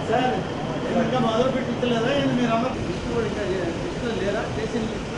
Sir ఇంకా మొదలు పెట్టించలేదా మీరు అమ్మ లిస్టు కూడా ఇంకా లిస్టులో లేరా చేసిన లిస్టులో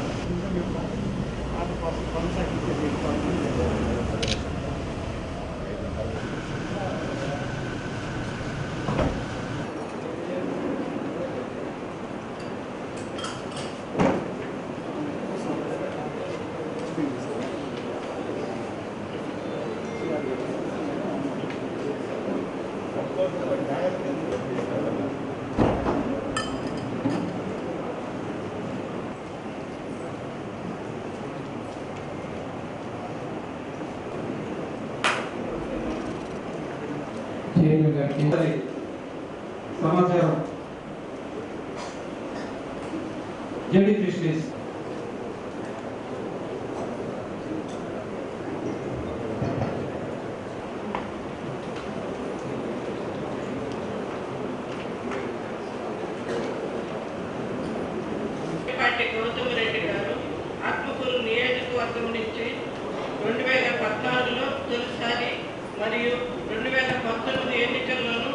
సమాచారం జడి ఫిషరీస్ గౌతమ్ రెడ్డి గారు ఆత్మకూరు నియోజకవర్గం నుంచి 2014లో తొలిసారి మరియు 2019 ఎన్నికల్లోనూ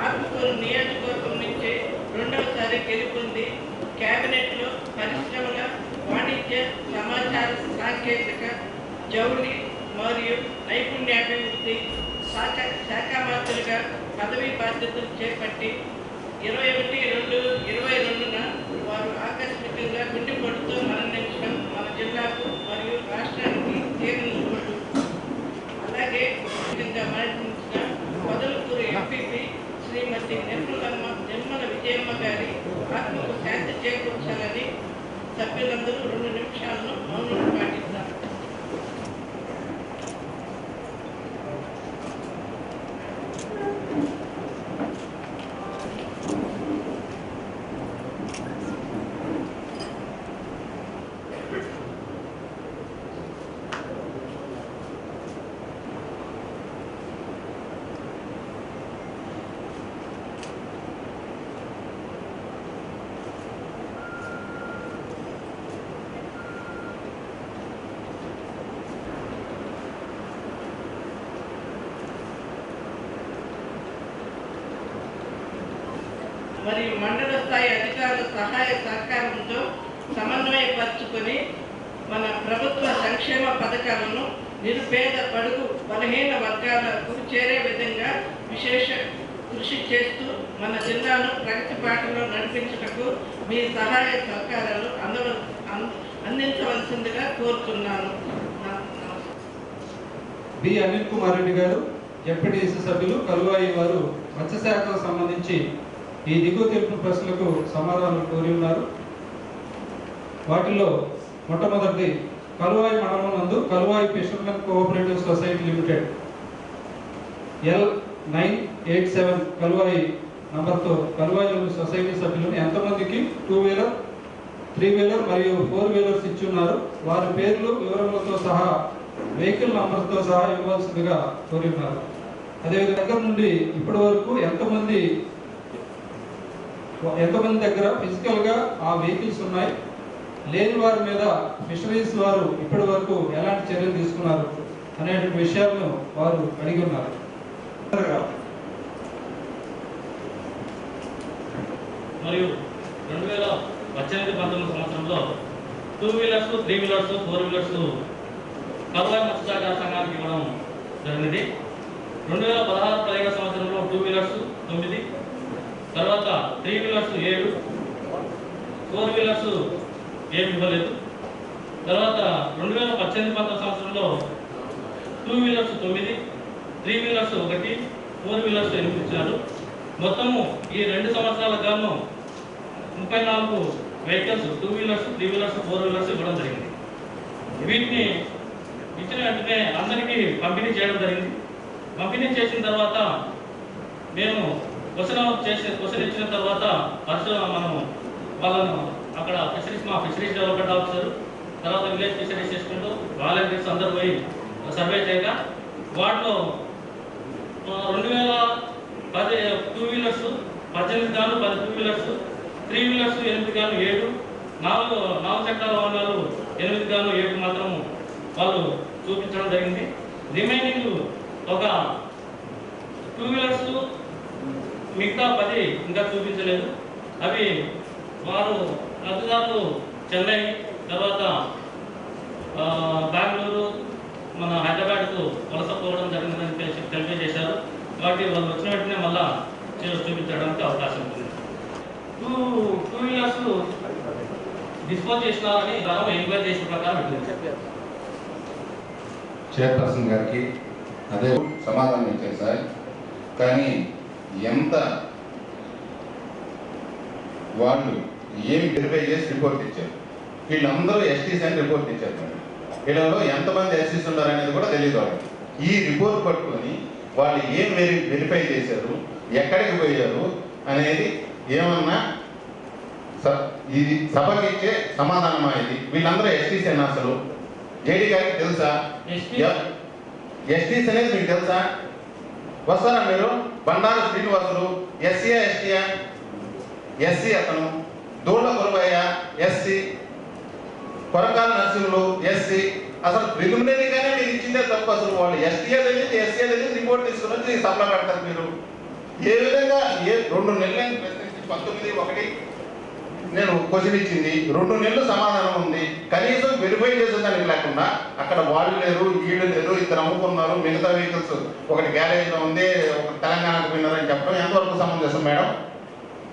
ఆత్మకూరు నియోజకవర్గం నుంచి రెండవసారి గెలుపొంది కేబినెట్లో పరిశ్రమల వాణిజ్య సమాచార సాంకేతిక జౌళి మరియు నైపుణ్యాభివృద్ధి శాఖ మంత్రులుగా పదవీ బాధ్యతలు చేపట్టి 21/2/22న వారు ఆకస్మికంగా గుండెపోటుతో మరణించడం మన జిల్లాకు మరియు రాష్ట్రానికి తీరని లోటు. అలాగే మరణించిన పొదలకూరు ఎంపీపీ శ్రీమతి నిర్మల విజయమ్మ గారి ఆత్మకు శాంతి చేకూర్చాలని సభ్యులందరూ 2 నిమిషాలను మౌనం పాటిస్తారు. మరియు మండల స్థాయి అధికారుల సహాయ సహకారంతో సమన్వయపరుచుకొని మన ప్రభుత్వ సంక్షేమ పథకాలను నిరుపేద బడుగు బలహీన వర్గాలకు చేరే విధంగా విశేష కృషి చేస్తూ మన జిల్లాను ప్రగతి బాటలో నడిపించుటకు మీ సహాయ సహకారాలు అందించవలసిందిగా కోరుతున్నాను. బి అనిల్ కుమార్ రెడ్డి గారు జెడ్పీటీసీ సభ్యులు కలువాయి వారు మత్స్యశాఖకు సంబంధించి ఈ దిగువ తెలుపు ప్రశ్నలకు సమాధానాలు కోరి ఉన్నారు. వాటిలో మొట్టమొదటి కలువాయి మండలం నందు Kaluvai fishermen cooperative society limited L987 Kaluvai నంబర్తో కలువాయి సొసైటీ సభ్యులను ఎంతమందికి 2-వీలర్ 3-వీలర్ మరియు 4-వీలర్స్ ఇచ్చి ఉన్నారు. వారి పేర్లు వివరములతో సహా వెహికల్ నంబర్తో సహా ఇవ్వాల్సిందిగా కోరి ఉన్నారు. అదేవిధంగా దగ్గర నుండి ఇప్పటి వరకు ఎంతమంది దగ్గర ఫిజికల్గా ఆ వెహికల్స్ ఉన్నాయి, లేని వారి మీద ఫిషరీస్ వారు ఇప్పటి వరకు ఎలాంటి చర్యలు తీసుకున్నారు అనే విషయాలను వారు అడిగి ఉన్నారు. మరియు 2018-19 సంవత్సరంలో 2-వీలర్స్ 3-వీలర్స్ 4-వీలర్స్ కలువాయి మత్స్యశాఖ సంఘానికి ఇవ్వడం జరిగింది. 2016-17 సంవత్సరంలో 2-వీలర్స్ 9, తర్వాత 3-వీలర్స్ 7, 4-వీలర్స్ ఏమి ఇవ్వలేదు. తర్వాత 2018-19 సంవత్సరంలో 2-వీలర్స్ 9, 3-వీలర్స్ 1, 4-వీలర్స్ 8 ఇచ్చారు. మొత్తము ఈ 2 సంవత్సరాలకు గాను 34 వెహికల్స్ 2-వీలర్స్ 3-వీలర్స్ 4-వీలర్స్ ఇవ్వడం జరిగింది. వీటిని ఇచ్చిన వెంటనే అందరికీ పంపిణీ చేయడం జరిగింది. పంపిణీ చేసిన తర్వాత మేము క్వశ్చన్ ఇచ్చిన తర్వాత మనము వాళ్ళను అక్కడ మా ఫిషరీస్ డెవలప్మెంట్ ఆఫీసర్, తర్వాత విలేజ్ ఫిషరీస్ అసిస్టెంట్, వాలంటీర్స్ అందరూ పోయి సర్వే చేయగా వాటిలో 2010 2-వీలర్స్ 18 గాను 10 2-వీలర్స్, 3-వీలర్స్ 8 గాను 7, 4 చక్రాల వాహనాలు 8 గాను 7 మాత్రం వాళ్ళు చూపించడం జరిగింది. రిమైనింగ్ ఒక 2 వీలర్స్ మిగతా 10 ఇంకా చూపించలేదు. అవి వారు లబ్ధిదారులు చెన్నై, తర్వాత బెంగళూరు, మన హైదరాబాద్కు వలస పోవడం జరిగిందని తెలియజేశారు. కాబట్టి వాళ్ళు వచ్చిన వెంటనే మళ్ళా చూపించడానికి అవకాశం ఉంటుంది. 2 వీలర్స్ డిస్పోజ్ చేసినారని దాదాపు ఎంక్వైరీ చేసిన ప్రకారం చైర్పర్సన్ గారికి అదే సమాధానం ఇచ్చారు సార్. కానీ ఎంత వాళ్ళు ఏమి వెరిఫై చేసి రిపోర్ట్ ఇచ్చారు, వీళ్ళందరూ ఎస్టీస్ అని రిపోర్ట్ ఇచ్చారు. వీళ్ళలో ఎంతమంది ఎస్టీస్ ఉన్నారు అనేది కూడా తెలియదు వాళ్ళకి. ఈ రిపోర్ట్ పట్టుకొని వాళ్ళు ఏం వెరిఫై చేశారు, ఎక్కడికి పోయారు అనేది ఏమన్నా ఇది సభకి ఇచ్చే సమాధానమా? ఇది వీళ్ళందరూ ఎస్టీస్ అయినా అసలు జేడీ గారికి తెలుసా? ఎస్టీస్ అనేది మీకు తెలుసా? వస్తారా మీరు? బండారు శ్రీనివాసులు ఎస్సీయా ఎస్టీయా? ఎస్సీ అతను. దూళ్ళ కురవయ్య ఎస్సీ, కొరకాల నరసింహులు ఎస్సీ. అసలు ప్రిలిమినరీగానే మీరు ఇచ్చిందే తప్పు. అసలు వాళ్ళు ఎస్టీఏ తెలియదు, ఎస్సీఏ తెలియదు, రిపోర్ట్ తీసుకుని వచ్చి సభలో పెడతారు మీరు. ఏ విధంగా 2 నెలలు ప్రశ్నించి 19/1 నేను క్వశ్చన్ ఇచ్చింది, 2 నెలలు సమాధానం ఉంది. కనీసం వెరిఫై చేసేదానికి లేకుండా అక్కడ వాళ్ళు లేరు, వీళ్ళు లేరు, 2 అమ్ముకున్నారు, మిగతా వెహికల్స్ ఒకటి గ్యారేజ్లో ఉంది, ఒక తెలంగాణకు పోయినారని చెప్పడం ఎంతవరకు సమంజసం మేడం?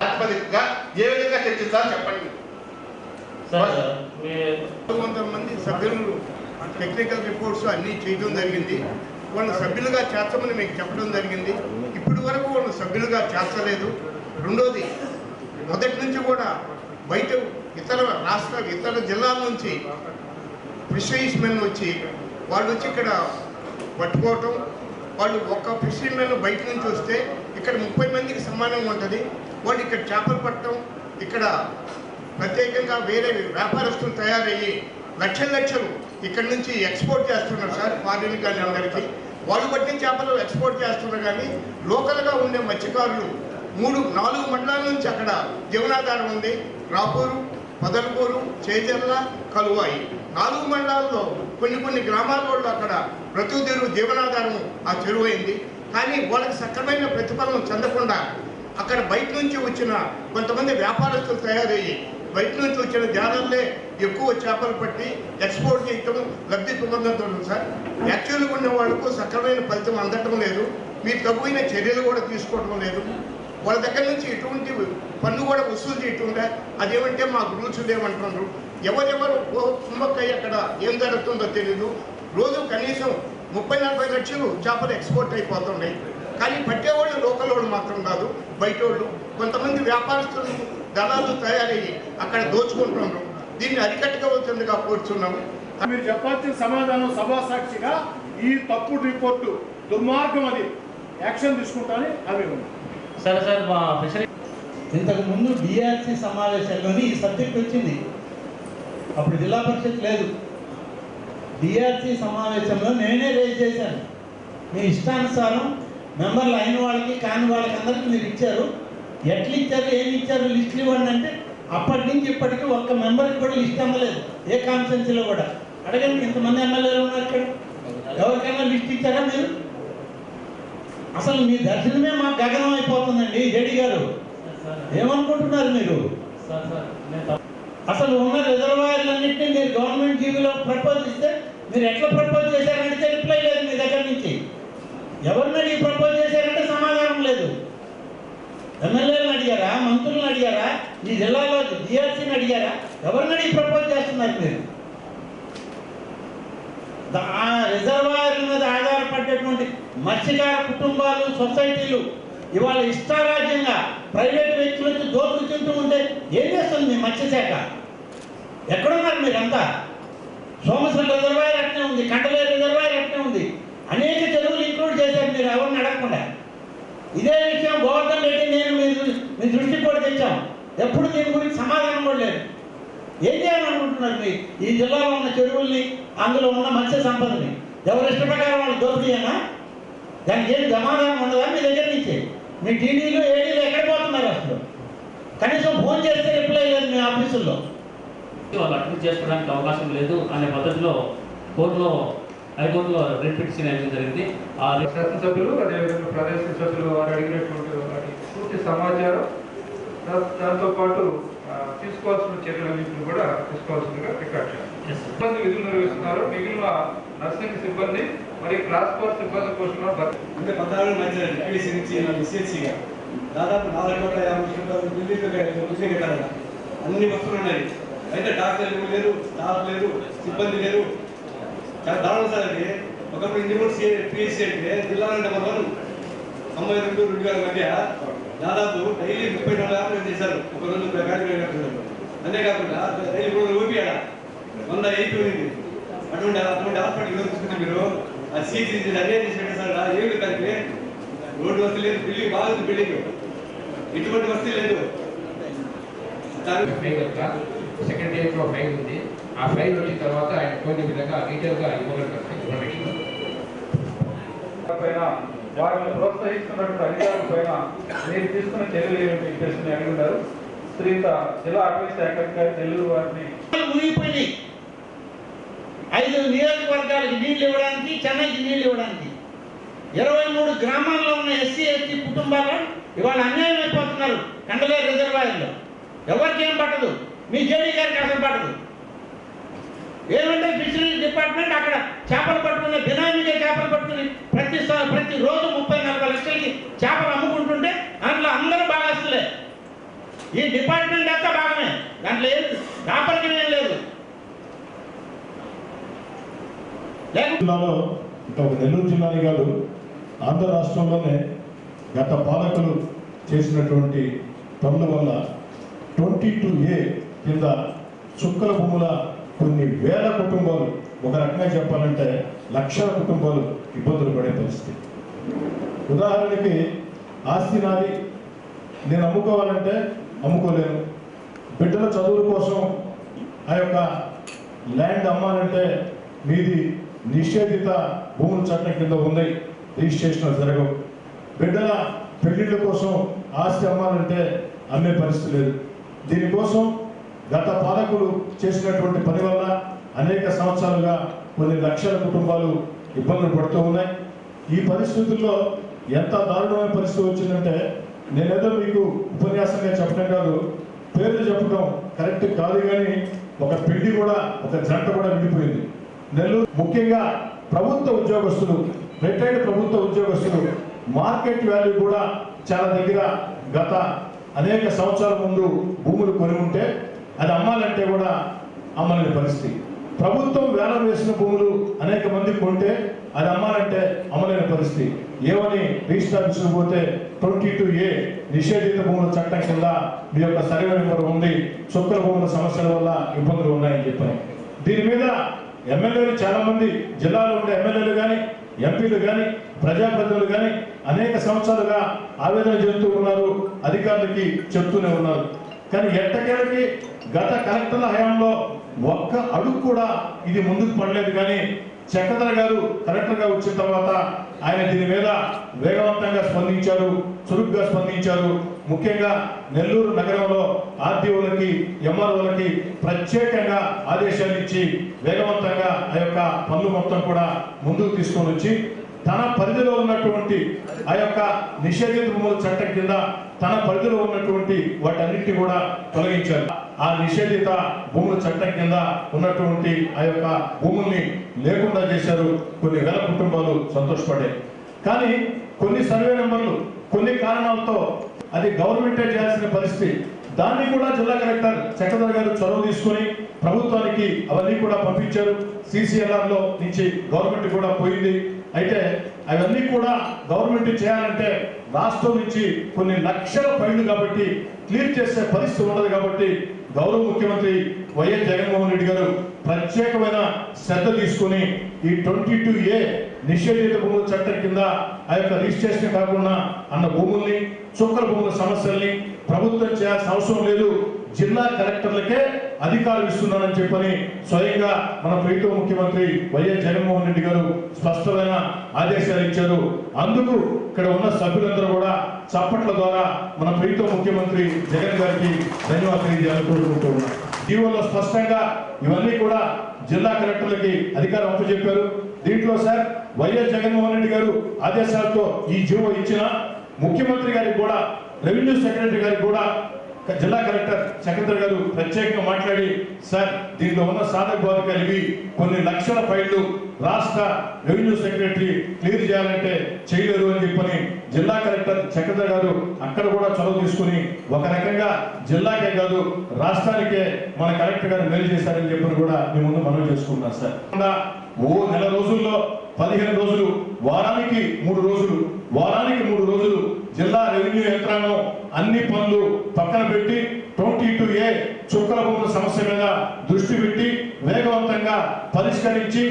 ప్రాతిపదికగా ఏ విధంగా చర్చిస్తారు చెప్పండి. 200 మంది సభ్యులు టెక్నికల్ రిపోర్ట్స్ అన్నీ చేయడం జరిగింది. వాళ్ళు సభ్యులుగా చేర్చమని మీకు చెప్పడం జరిగింది. ఇప్పటి వరకు వాళ్ళు సభ్యులుగా చేర్చలేదు. రెండోది, మొదటి నుంచి కూడా బయట ఇతర జిల్లాల నుంచి ఫిషరీస్ మెన్ వచ్చి వాళ్ళు వచ్చి ఇక్కడ పట్టుకోవటం, వాళ్ళు ఒక్క ఫిషరీ మెన్ బయట నుంచి వస్తే ఇక్కడ 30 మందికి సమానంగా ఉంటుంది. వాళ్ళు ఇక్కడ చేపలు పట్టడం, ఇక్కడ ప్రత్యేకంగా వేరే వ్యాపారస్తులు తయారయ్యి లక్షలు ఇక్కడ నుంచి ఎక్స్పోర్ట్ చేస్తున్నారు సార్, ఫారిన్ కానీ అందరికీ. వాళ్ళు పట్టిన చేపలు ఎక్స్పోర్ట్ చేస్తున్నారు. కానీ లోకల్గా ఉండే మత్స్యకారులు 3-4 మండలాల నుంచి అక్కడ జీవనాధారం ఉంది. రాపూరు, పదలపూరు, చేజర్ల, కలువాయి 4 మండలాల్లో కొన్ని గ్రామాల వాళ్ళు అక్కడ బ్రతుకుదెరువు జీవనాధారం ఆ చెరువు అయింది. కానీ వాళ్ళకి సక్రమైన ప్రతిఫలం చెందకుండా అక్కడ బయట నుంచి వచ్చిన కొంతమంది వ్యాపారస్తులు తయారయ్యి బయట నుంచి వచ్చిన జాలర్లే ఎక్కువ చేపలు పట్టి ఎక్స్పోర్ట్ చేయటం లబ్ధి పొందుతుంది సార్. యాక్చువల్గా ఉన్న వాళ్ళకు సక్రమైన ఫలితం అందటం లేదు. మీరు తగ్గిన చర్యలు కూడా తీసుకోవడం లేదు. వాళ్ళ దగ్గర నుంచి ఎటువంటి పన్ను కూడా వసూలు చేయకుండా అదేమంటే మాకు రూల్స్ లేవంటున్నారు. ఎవరెవరు కుమ్మక్కయ్య అక్కడ ఏం జరుగుతుందో తెలీదు. రోజు కనీసం 30-40 లక్షలు చేపలు ఎక్స్పోర్ట్ అయిపోతున్నాయి. కానీ పట్టేవాళ్ళు లోకల్ వాళ్ళు మాత్రం కాదు, బయట వాళ్ళు. కొంతమంది వ్యాపారస్తులు దళాలు తయారయ్యి అక్కడ దోచుకుంటున్నారు. దీన్ని అరికట్టుకోవచ్చుగా కోరుచున్నాము. మీరు చెప్పాల్సిన సమాధానం సభా సాక్షిగా ఈ తప్పుడు రిపోర్టు దుర్మార్గం, అది యాక్షన్ తీసుకుంటామని అవి సరే సార్. మా ఫిషరీ ఇంతకు ముందు డిఆర్సీ సమావేశంలోని ఈ సబ్జెక్ట్ వచ్చింది. అప్పుడు జిల్లా పరిషత్ లేదు. డిఆర్సీ సమావేశంలో నేనే రేజ్ చేశాను. మీ ఇష్టానుసారం మెంబర్లు అయిన వాళ్ళకి కాని వాళ్ళకి అందరికీ మీరు ఇచ్చారు. ఎట్లా ఇచ్చారు, ఏమి ఇచ్చారు, లిస్టులు ఇవ్వండి అంటే అప్పటి నుంచి ఇప్పటికీ ఒక్క మెంబర్కి కూడా లిస్ట్ అమ్మలేదు. ఏ కాన్స్టిట్యున్సీలో కూడా. అడగండి, ఇంతమంది ఎమ్మెల్యేలు ఉన్నారు ఇక్కడ, ఎవరికైనా లిస్ట్ ఇచ్చారా మీరు? అసలు మీ దర్శనమే మాకు గగనం అయిపోతుందండి. జేడీ గారు ఏమనుకుంటున్నారు మీరు? అసలు ఉన్న రిజర్వాయర్లన్నింటినీ మీరు గవర్నమెంట్ జీవీలో ప్రపోజ్ ఇస్తే మీరు ఎట్లా ప్రపోజ్ చేశారంటే రిప్లై లేదు మీ దగ్గర నుంచి. ఎవరిని అడిగి ప్రపోజ్ చేశారంటే సమాధానం లేదు. ఎమ్మెల్యేలను అడిగారా, మంత్రులను అడిగారా, ఈ జిల్లాలో డిఆర్సీని అడిగారా? ఎవరిని అడిగి ప్రపోజ్ చేస్తున్నారు మీరు? ఆ రిజర్వాయర్ల మీద ఆధారపడేటువంటి మత్స్యకార కుటుంబాలు, సొసైటీలు ఇవాళ ఇష్టారాజ్యంగా ప్రైవేట్ వ్యక్తులకి దోపిడీ తింటూ ఉంటే ఏం చేస్తుంది మీ మత్స్యశాఖ? ఎక్కడున్నారు మీరంతా? సోమశ్వర రిజర్వాయర్ అట్నే ఉంది, కండలేరు రిజర్వాయర్ అట్నే ఉంది. అనేక చెరువులు ఇంక్లూడ్ చేశారు మీరు ఎవరిని అడగకుండా. ఇదే విషయం గోవర్ధన్ రెడ్డి నేను మీ దృష్టికి కూడా తెచ్చాం. ఎప్పుడు దీని గురించి సమాధానం కూడా లేదు. ఏం చేయాలనుకుంటున్నారు మీరు? ఈ జిల్లాలో ఉన్న చెరువుల్ని, అందులో ఉన్న మత్స్య సంపదని ఎవరు ఇష్ట ప్రకారం వాళ్ళు దోపిడీనా? దానికి ఏం సమాధానం ఉండదా మీ దగ్గర నుంచి? మీ టీడీలు, ఏడీలు ఎక్కడ పోతున్నారు? అసలు కనీసం ఫోన్ చేస్తే రిప్లై లేదు మీ ఆఫీసుల్లో. వాళ్ళు అడ్మిట్ చేసుకోవడానికి అవకాశం లేదు అనే పద్ధతిలో కోర్టులో హైకోర్టులో రిట్ పిటిషన్ వేయడం జరిగింది. ఆ శాసనసభ్యులు అదేవిధంగా ప్రదేశ సభ్యులు వారు అడిగినటువంటి వాటి పూర్తి సమాచారం దాంతోపాటు తీసుకోవాల్సిన చర్యలన్నింటినీ కూడా తీసుకోవాల్సిందిగా రికార్డ్ చేయాలి. సిబ్బంది విధులు నిర్వహిస్తున్నారు. మిగిలిన నర్సింగ్ సిబ్బంది మరియు క్లాస్ 4 సిబ్బంది కోసం అంటే 14 మధ్య టీవీసీ నుంచి సిహెచ్సిగా దాదాపు 450 బిల్డింగ్లు కట్టాలి. అన్ని వస్తువులు ఉన్నాయి. అయితే డాక్టర్లు లేరు, స్టాఫ్ లేరు, సిబ్బంది లేరు. చాలా దారుణం సార్. అది ఒకప్పుడు ఇంజనీర్ పిఎస్సీ అంటే జిల్లాలో నెంబర్ 1 92 మధ్య దాదాపు డైలీ 34 యాభై చేశారు. ఒక రోజు కార్యక్రమం. అంతేకాకుండా డైలీ 3 ఊపియాడ 100 అయిపోయింది. అటువంటి హాస్పిటల్ తీసుకుంటే మీరు ఆ సీట్ అదే చేసి సార్ ఏమి కలిపి రోడ్డు వస్తు లేదు, బిల్డింగ్ బాగుంది, బిల్డింగ్ ఎటువంటి వస్తు లేదు. సెకండ్ డేట్లో ఫైల్ ఉంది. ఆ ఫైల్ వచ్చిన తర్వాత ఆయన కొన్ని విధంగా డీటెయిల్గా ఇవ్వగలుగుతారు ఇన్ఫర్మేషన్. పైన వారిని ప్రోత్సహిస్తున్నటువంటి అధికారుల పైన మీరు తీసుకున్న చర్యలు ఏమిటి ప్రశ్న అడిగి ఉన్నారు. శ్రీత జిల్లా అటవీ శాఖ అధికారి నెల్లూరు వారిని మునిగిపోయినాయి. 5 నియోజకవర్గాలకు నీళ్లు ఇవ్వడానికి, చెన్నైకి నీళ్లు ఇవ్వడానికి 23 గ్రామాల్లో ఉన్న ఎస్సీ ఎస్టీ కుటుంబాలు ఇవాళ అన్యాయం అయిపోతున్నారు. కండలేరు రిజర్వాయర్లో ఎవరికి ఏం పట్టదు, మీ జేడీ గారికి అసలు పట్టదు. ఏమంటే ఫిషరీస్ డిపార్ట్మెంట్ అక్కడ చేపలు పట్టుకుని బినామీగా చేపలు పట్టుకుని ప్రతి రోజు 30-40 లక్షలకి చేపలు అమ్ముకుంటుంటే దాంట్లో అందరూ భాగస్తులే. ఈ డిపార్ట్మెంట్ అంతా భాగమే, దాంట్లో ఏం వ్యాపారం ఏం లేదు. జిల్లాలో ఒక నెల్లూరు జిల్లాని కాదు, ఆంధ్ర రాష్ట్రంలోనే గత పాలకులు చేసినటువంటి పనుల వల్ల 22A కింద చుక్కల భూముల కొన్ని వేల కుటుంబాలు, ఒక రకంగా చెప్పాలంటే లక్షల కుటుంబాలు ఇబ్బందులు పడే పరిస్థితి. ఉదాహరణకి ఆస్తి నాది, నేను అమ్ముకోవాలంటే అమ్ముకోలేను. బిడ్డల చదువుల కోసం ఆ యొక్క ల్యాండ్ అమ్మాలంటే మీది నిషేధిత భూముల చట్టం కింద ఉంది, రిజిస్ట్రేషన్ జరగవు. బిడ్డల పెళ్లిళ్ళ కోసం ఆస్తి అమ్మాలంటే అమ్మే పరిస్థితి లేదు. దీనికోసం గత పాలకులు చేసినటువంటి పని వల్ల అనేక సంవత్సరాలుగా కొన్ని లక్షల కుటుంబాలు ఇబ్బందులు పడుతూ ఉన్నాయి. ఈ పరిస్థితుల్లో ఎంత దారుణమైన పరిస్థితి వచ్చిందంటే, నేనేదో మీకు ఉపన్యాసంగా చెప్పడం కాదు, పేర్లు చెప్పడం కరెక్ట్ కాదు, కానీ ఒక పెళ్లి కూడా, ఒక జంట కూడా విడిపోయింది. నెల్లూరు ముఖ్యంగా ప్రభుత్వ ఉద్యోగస్తులు, రిటైర్డ్ ప్రభుత్వ ఉద్యోగస్తులు మార్కెట్ వాల్యూ కూడా చాలా దగ్గర గత అనేక సంవత్సరాల ముందు భూములు కొని ఉంటే అది అమ్మాలంటే కూడా అమ్మలేని పరిస్థితి. ప్రభుత్వం వేలం వేసిన భూములు అనేక మంది కొంటే అది అమ్మాలంటే అమ్మలేని పరిస్థితి. ఏమని రిజిస్టర్ ఆఫీసుకు పోతే 22A నిషేధిత భూముల చట్టం కింద మీ యొక్క సర్వే నెంబర్ ఉంది, చుక్కల భూముల సమస్యల వల్ల ఇబ్బందులు ఉన్నాయని చెప్పారు. దీని మీద ఎమ్మెల్యేలు చాలా మంది, జిల్లాలో ఉండే ఎమ్మెల్యేలు కానీ, ఎంపీలు కానీ, ప్రజాప్రతినిధులు కానీ అనేక సంవత్సరాలుగా ఆవేదన చెందుతూ ఉన్నారు, అధికారులకి చెప్తూనే ఉన్నారు. కానీ ఎట్టకేలకి గత కలెక్టర్ల హయాంలో ఒక్క అడుగు కూడా ఇది ముందుకు పడలేదు. కానీ చక్రధర గారు కలెక్టర్గా వచ్చిన తర్వాత ఆయన దీని మీద వేగవంతంగా స్పందించారు, చురుగ్గా స్పందించారు. ముఖ్యంగా నెల్లూరు నగరంలో ఆర్టీఓలకి, ఎంఆర్ఓలకి ప్రత్యేకంగా ఆదేశాలు ఇచ్చి వేగవంతంగా ఆ యొక్క పనులు మొత్తం కూడా ముందుకు తీసుకొని వచ్చి తన పరిధిలో ఉన్నటువంటి ఆ యొక్క నిషేధిత భూముల చట్టం కింద తన పరిధిలో ఉన్నటువంటి వాటన్నిటిని కూడా తొలగించారు. ఆ నిషేధిత భూముల చట్టం కింద ఉన్నటువంటి ఆ యొక్క భూముల్ని లేకుండా చేశారు. కొన్ని వేల కుటుంబాలు సంతోషపడ్డాయి. కానీ కొన్ని సర్వే నెంబర్లు కొన్ని కారణాలతో అది గవర్నమెంటే చేయాల్సిన పరిస్థితి. దాన్ని కూడా జిల్లా కలెక్టర్ చక్రధర్ గారు చొరవ తీసుకొని ప్రభుత్వానికి అవన్నీ కూడా పంపించారు. CCLRలో నుంచి గవర్నమెంట్ కూడా పోయింది. అయితే అవన్నీ కూడా గవర్నమెంట్ చేయాలంటే రాష్ట్రం నుంచి కొన్ని లక్షల ఫైళ్లు కాబట్టి క్లియర్ చేసే పరిస్థితి ఉండదు. కాబట్టి గౌరవ ముఖ్యమంత్రి వైఎస్ జగన్మోహన్ రెడ్డి గారు ప్రత్యేకమైన శ్రద్ధ తీసుకుని ఈ 22A నిషేధిత భూముల చట్టం కింద ఆ యొక్క రిజిస్ట్రేషన్ కాకుండా అన్న భూముల్ని, చుక్కల భూముల సమస్యల్ని ప్రభుత్వం చేయాల్సిన అవసరం లేదు, జిల్లా కలెక్టర్లకే అధికారులు ఇస్తున్నారని చెప్పని స్వయంగా మన ప్రీతం ముఖ్యమంత్రి వైఎస్ జగన్మోహన్ రెడ్డి గారు స్పష్టమైన ఆదేశాలు ఇచ్చారు. అందుకు ఇక్కడ ఉన్న సభ్యులందరూ కూడా చప్పట్ల ద్వారా మన ప్రీతం ముఖ్యమంత్రి జగన్ గారికి ధన్యవాదాలు తెలియజేయాలని కోరుకుంటూ ఉన్నారు. జీవోలో స్పష్టంగా ఇవన్నీ కూడా జిల్లా కలెక్టర్లకి అధికారం అప్పచెప్పారు. దీంట్లో సార్ వైఎస్ జగన్మోహన్ రెడ్డి గారు ఆదేశాలతో ఈ జీవో ఇచ్చిన ముఖ్యమంత్రి గారికి కూడా రెవెన్యూ సెక్రటరీ గారికి కూడా జిల్లా కలెక్టర్ సెక్రటరీ గారు ప్రత్యేకంగా మాట్లాడి సార్ దీంట్లో ఉన్న సాధక బాధకాలు ఇవి కొన్ని లక్షల ఫైళ్లు రాష్ట్ర రెవెన్యూ సెక్రటరీ క్లియర్ చేయాలంటే చేయలేరు అని చెప్పని జిల్లా కలెక్టర్ సెక్రటరీ గారు అక్కడ కూడా చొరవ తీసుకుని ఒక రకంగా జిల్లాకే కాదు రాష్ట్రానికే మన కలెక్టర్ గారు మేలు చేశారని చెప్పని కూడా మేము ముందు మనవి చేసుకుంటున్నాం సార్. ఓ నెల రోజుల్లో 15 రోజులు, వారానికి 3 రోజులు, వారానికి 3 రోజులు జిల్లా రెవెన్యూ యంత్రాంగం అన్ని పనులు పక్కన పెట్టి 22A చుక్కల భూముల సమస్య మీద దృష్టి పెట్టి వేగవంతంగా పరిష్కరించి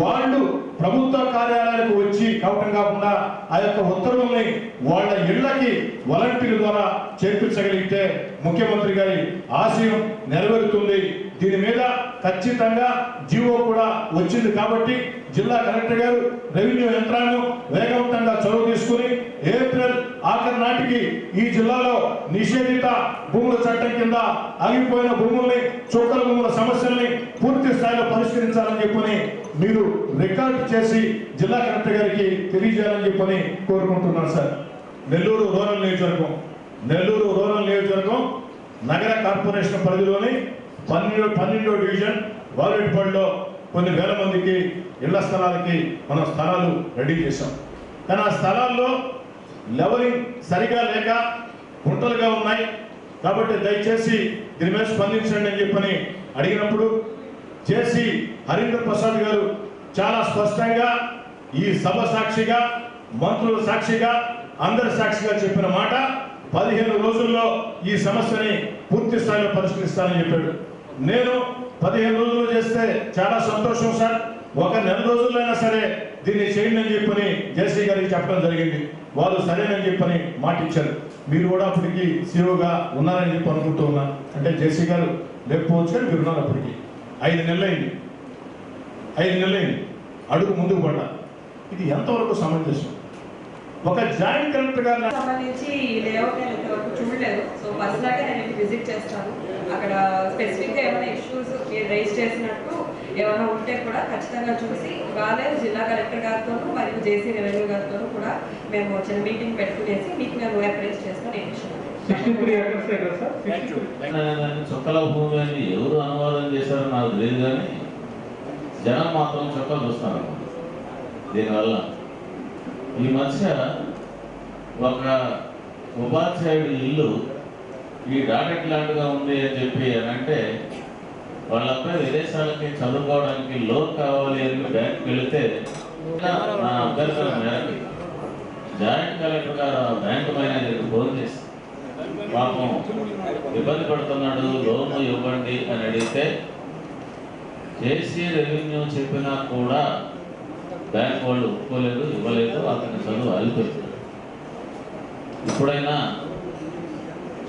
వాళ్ళు ప్రభుత్వ కార్యాలయాలకు వచ్చి కావటం కాకుండా ఆ యొక్క ఉత్తర్వుల్ని వాళ్ళ ఇళ్లకి వాలంటీర్ ద్వారా చేర్పించగలిగితే ముఖ్యమంత్రి గారి ఆశయం నెరవేరుతుంది. దీని మీద ఖచ్చితంగా జీవో కూడా వచ్చింది కాబట్టి జిల్లా కలెక్టర్ గారు రెవెన్యూ యంత్రాంగం వేగవంతంగా చొరవ తీసుకుని ఏప్రిల్ ఆఖరి నాటికి ఈ జిల్లాలో నిషేధిత భూముల చట్టం కింద ఆగిపోయిన భూముల్ని, చుక్కల భూముల సమస్యల్ని పూర్తి స్థాయిలో పరిష్కరించాలని చెప్పని మీరు రికార్డు చేసి జిల్లా కలెక్టర్ గారికి తెలియజేయాలని చెప్పని కోరుకుంటున్నాను సార్. నెల్లూరు రూరల్ నియోజకవర్గం నగర కార్పొరేషన్ పరిధిలోని 12వ డివిజన్ వాలెట్పల్లిలో కొన్ని వేల మందికి ఇళ్ల స్థలాలకి మనం స్థలాలు రెడీ చేశాం. కానీ ఆ స్థలాల్లో లెవలింగ్ సరిగా లేక గుంటలుగా ఉన్నాయి కాబట్టి దయచేసి దీని మీద స్పందించండి అని చెప్పని అడిగినప్పుడు చేసి హరీంద్ర ప్రసాద్ గారు చాలా స్పష్టంగా ఈ సభ సాక్షిగా, మంత్రుల సాక్షిగా, అందరి సాక్షిగా చెప్పిన మాట 15 రోజుల్లో ఈ సమస్యని పూర్తి స్థాయిలో పరిష్కరిస్తానని చెప్పాడు. నేను 15 రోజులు చేస్తే చాలా సంతోషం సార్, ఒక నెల రోజుల్లో అయినా సరే దీన్ని చేయండి అని చెప్పని జేసీ గారికి చెప్పడం జరిగింది. వాళ్ళు సరేనని చెప్పని మాట ఇచ్చారు. మీరు కూడా అప్పటికి సీఓగా ఉన్నారని చెప్పి అనుకుంటూ ఉన్నాను. అంటే జేసీ గారు లేకపోవచ్చు కానీ మీరు ఉన్నారు. అప్పటికి 5 నెలలైంది అడుగు ముందుకు పడ్డా. ఇది ఎంతవరకు సమంజసం? ఒక జాయింట్ కలెక్టర్ గారు సంబంధించి లేఅవుట్ నేను ఇంతవరకు చూడలేదు. సో ఫస్ట్ లాగా నేను విజిట్ చేస్తాను. అక్కడ స్పెసిఫిక్గా ఏమైనా ఇష్యూస్ రైజ్ చేసినట్టు ఏమైనా ఉంటే కూడా ఖచ్చితంగా చూసి వాళ్ళే జిల్లా కలెక్టర్ గారితోనూ మరియు జేసీ రెవెన్యూ గారితోనూ కూడా మేము చిన్న మీటింగ్ పెట్టుకునేసి మీకు మేము అప్రైజ్ చేస్తాం. చుక్కల భూమి అని ఎవరు అనువాదం చేశారో నాకు తెలియదు కానీ జనం మాత్రం చుక్కలు చూస్తారు. దీనివల్ల ఈ మధ్య ఒక ఉపాధ్యాయుడి ఇల్లు ఈ డాటెడ్ ల్యాండ్గా ఉంది అని చెప్పి అని అంటే వాళ్ళ అబ్బాయి విదేశాలకి చదువుకోవడానికి లోన్ కావాలి అని బ్యాంక్కి వెళితే నా అభ్యర్థన మేరకు జాయింట్ కలెక్టర్ గారు ఆ బ్యాంకు మేనేజర్కి ఫోన్ చేసి పాపం ఇబ్బంది పడుతున్నాడు, లోన్ ఇవ్వండి అని అడిగితే జేసీ రెవెన్యూ చెప్పినా కూడా బ్యాంక్ వాళ్ళు ఒప్పుకోలేదు, ఇవ్వలేదు. అతని చదువు ఆగిపోయింది. ఇప్పుడైనా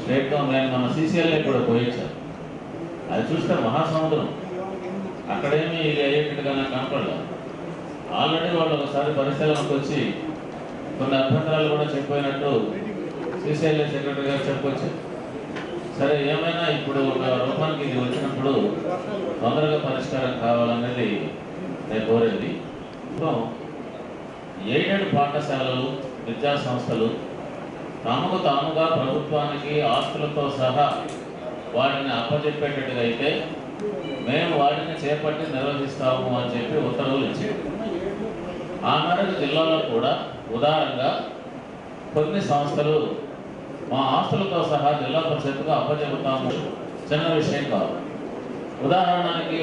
స్టేట్గా నేను మన సీసీఎల్ఏ కూడా పోయించాను. అది చూస్తే మహాసముద్రం, అక్కడేమీ ఇది అయ్యేటట్టుగానే కనపడలేదు. ఆల్రెడీ వాళ్ళు ఒకసారి పరిశీలనకు వచ్చి కొన్ని అభ్యంతరాలు కూడా చెప్పినట్టు సీసీఎల్ఏ సెక్రటరీ గారు చెప్పొచ్చు. సరే ఏమైనా ఇప్పుడు ఒక రూపానికి ఇది వచ్చినప్పుడు తొందరగా పరిష్కారం కావాలనేది నేను కోరేది. ఎయిడెడ్ పాఠశాలలు, విద్యా సంస్థలు తమకు తాముగా ప్రభుత్వానికి ఆస్తులతో సహా వాటిని అప్పచెప్పేటట్టుగా అయితే మేము వాటిని చేపట్టి నిర్వహిస్తాము అని చెప్పి ఉత్తర్వులు ఇచ్చారు. ఆ మేరకు జిల్లాలో కూడా ఉదారంగా కొన్ని సంస్థలు మా ఆస్తులతో సహా జిల్లా పరిషత్తుగా అప్పచెబుతాము. చిన్న విషయం కాదు. ఉదాహరణకి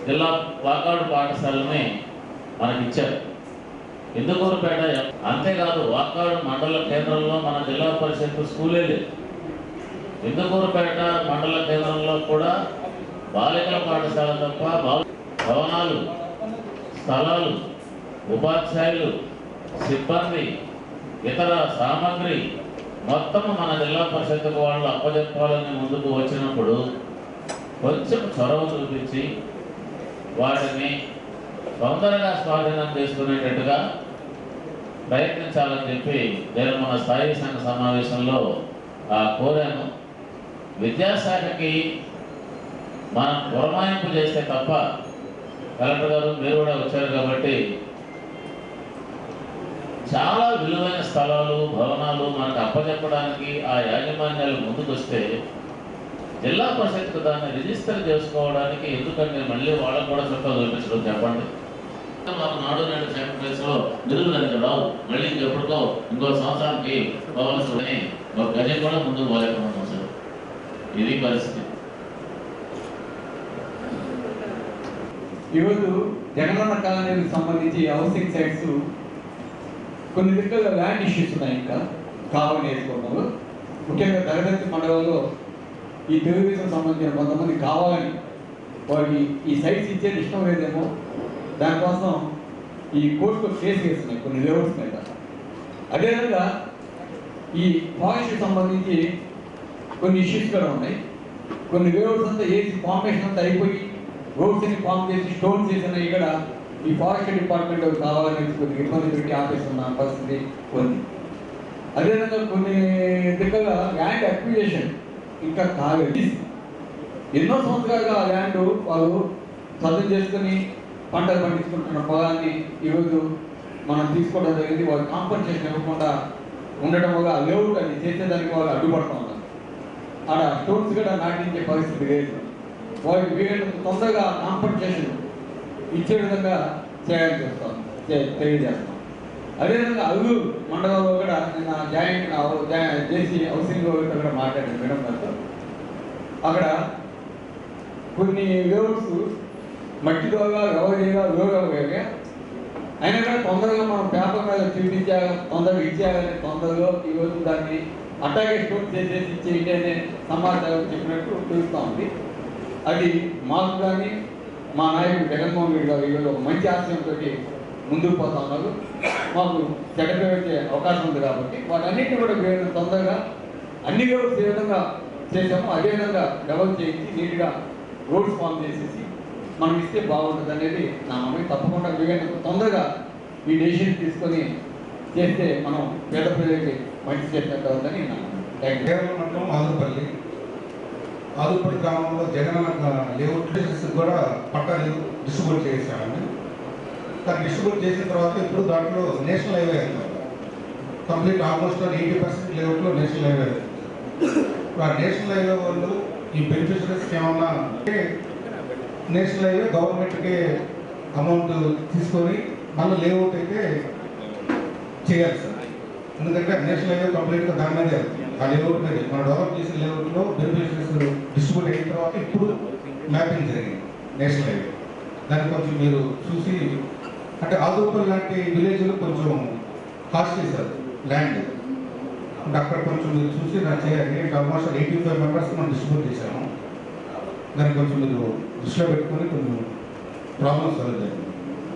జిల్లా వాకాడు పాఠశాలని మనకిచ్చారు. ఇందుకూరుపేట. అంతేకాదు వాకాడు మండల కేంద్రంలో మన జిల్లా పరిషత్ స్కూలే లేదు. ఇందుకూరుపేట మండల కేంద్రంలో కూడా బాలికల పాఠశాల తప్ప భవనాలు, స్థలాలు, ఉపాధ్యాయులు, సిబ్బంది, ఇతర సామాగ్రి మొత్తం మన జిల్లా పరిషత్కు వాళ్ళు అప్పచెప్పాలని ముందుకు వచ్చినప్పుడు కొంచెం చొరవ చూపించి వాటిని తొందరగా స్వాధీనం చేసుకునేటట్టుగా ప్రయత్నించాలని చెప్పి నేను మన స్థాయి సంఘ సమావేశంలో కోరాను. విద్యాశాఖకి మనం పురమాయింపు చేస్తే తప్ప కలెక్టర్ గారు మీరు కూడా వచ్చారు కాబట్టి చాలా విలువైన స్థలాలు భవనాలు మనకు అప్పచెప్పడానికి ఆ యాజమాన్యాలు ముందుకు వస్తే జిల్లా పరిషత్కు దాన్ని రిజిస్టర్ చేసుకోవడానికి ఎందుకంటే మళ్ళీ వాళ్ళకు కూడా చట్టాలు చూపించడం చెప్పండి. మాకు నాడు నేడు సెక్రటరీస్లో నిధులు కనుక రావు, మళ్ళీ ఇంకెప్పటికో ఇంకో సంవత్సరానికి పోవాల్సి ఒక గజం కూడా ముందుకు పోలేకపోతున్నాం సార్. ఇది పరిస్థితి. ఈరోజు జగనన్న కాలనీకి సంబంధించి హౌసింగ్ సైట్స్ కొన్ని దగ్గర ల్యాండ్ ఇష్యూస్ ఉన్నాయి. ఇంకా కావాలి వేసుకోవడంలో ముఖ్యంగా దగదత్తి మండలంలో ఈ తెలుగుదేశం సంబంధించిన కొంతమంది కావాలని వారికి ఈ సైట్స్ ఇచ్చేది ఇష్టం లేదేమో, దానికోసం ఈ కోర్టులో కేసు వేస్తున్నాయి కొన్ని లేఅవుట్స్ మీద. అదేవిధంగా ఈ ఫారెస్ట్ సంబంధించి కొన్ని ఇష్యూస్ కూడా ఉన్నాయి. కొన్ని లేఅవుట్స్ అంతా వేసి ఫార్మేషన్ అంతా అయిపోయి రోడ్స్ అని ఫామ్ చేసి స్టోన్ చేసిన ఇక్కడ ఈ ఫారెస్ట్ డిపార్ట్మెంట్ కావాలని కొద్దిగా ఇబ్బంది పెట్టి ఆపేస్తున్న పరిస్థితి ఉంది. అదేవిధంగా కొన్ని దగ్గర ల్యాండ్ అక్విజిషన్ ఇంకా కాలేదు. ఎన్నో సంవత్సరాలుగా ఆ ల్యాండ్ వాళ్ళు చదువు చేసుకుని పంటలు పండించుకుంటున్న పొలాన్ని ఈరోజు మనం తీసుకోవడం జరిగింది. వాళ్ళు కాంపన్సేషన్ ఇవ్వకుండా ఉండటం వల్ల లేఅవుట్ అని చేసేదానికి వాళ్ళు అడ్డుపడుతూ ఉన్నారు. ఆడ స్టోన్స్ కూడా నాటించే పరిస్థితి లేదు. వాళ్ళకి వీళ్ళకి తొందరగా కాంపన్సేషన్ ఇచ్చే విధంగా తెలియజేస్తాం. అదేవిధంగా అల్లు మండలంలో కూడా నిన్న జాయింట్ చేసి హౌసింగ్ కూడా మాట్లాడాను మేడం గారితో. అక్కడ కొన్ని లేఅవుట్స్ మట్టి ద్వారా ఎవరిగా లోగా అయినా కూడా తొందరగా మనం పేపర్ మీద చూపించాలి, తొందరగా ఇచ్చేయాలని తొందరగా ఈరోజు దాన్ని అట్టాగే స్టోర్ చేసేసి ఇచ్చేయండి అనే సమాచారం చెప్పినట్టు తెలుస్తూ ఉంది. అది మాకు కానీ మా నాయకుడు జగన్మోహన్ రెడ్డి గారు ఈరోజు ఒక మంచి ఆశయంతో ముందుకు పోతా ఉన్నారు. మాకు సెక్రటరీ వచ్చే అవకాశం ఉంది కాబట్టి వాటన్నిటిని కూడా తొందరగా అన్ని రోడ్స్ ఏ విధంగా చేసామో అదేవిధంగా డెవలప్ చేయించి నీట్గా రోడ్స్ ఫామ్ చేసేసి మనం ఇస్తే బాగుంటుంది అనేది నా మమ్మీ. తప్పకుండా వీలైనంత తొందరగా ఈ డెసిషన్ తీసుకొని చేస్తే మనం పేద ప్రజలకి మంచి చేసినట్టు అవుతుందని నా మండలం ఆదుపల్లి గ్రామంలో జగనన్న లేఅవుట్ కూడా పట్టాలు డిస్ట్రిబ్యూట్ చేశామండి. కానీ డిస్ట్రిబ్యూట్ చేసిన తర్వాత ఇప్పుడు దాంట్లో నేషనల్ హైవే అవుతుంది. కంప్లీట్ ఆల్మోస్ట్ 80% లేఅవుట్లో నేషనల్ హైవే అవుతుంది. ఆ నేషనల్ హైవే వాళ్ళు ఈ బెనిఫిషరీస్కి ఏమన్నా నేషనల్ హైవే గవర్నమెంట్కి అమౌంట్ తీసుకొని మళ్ళీ లేఅవుట్ అయితే చేయాలి సార్. ఎందుకంటే నేషనల్ హైవే కంప్లీట్గా దాని మీదే ఆ లేఅవుట్ మీద మనం డెవలప్ చేసిన లేఅవుట్లో బెనిఫిషరీస్ డిస్ట్రిబ్యూట్ అయిన తర్వాత ఇప్పుడు మ్యాపింగ్ జరిగింది నేషనల్ హైవే. దాన్ని కొంచెం మీరు చూసి, అంటే ఆదుపల్లి లాంటి విలేజ్లో కొంచెం కాస్ట్లీ సార్ ల్యాండ్, అంటే అక్కడ కొంచెం మీరు చూసి నాకు చేయాలి. ఆల్మోస్ట్ 85 మెంబర్స్ మనం డిస్ట్రిబ్యూట్ చేశాము. దాన్ని కొంచెం మీరు దృష్టిలో పెట్టుకొని కొంచెం ప్రాబ్లమ్స్ సాల్వ్ చేయాలి.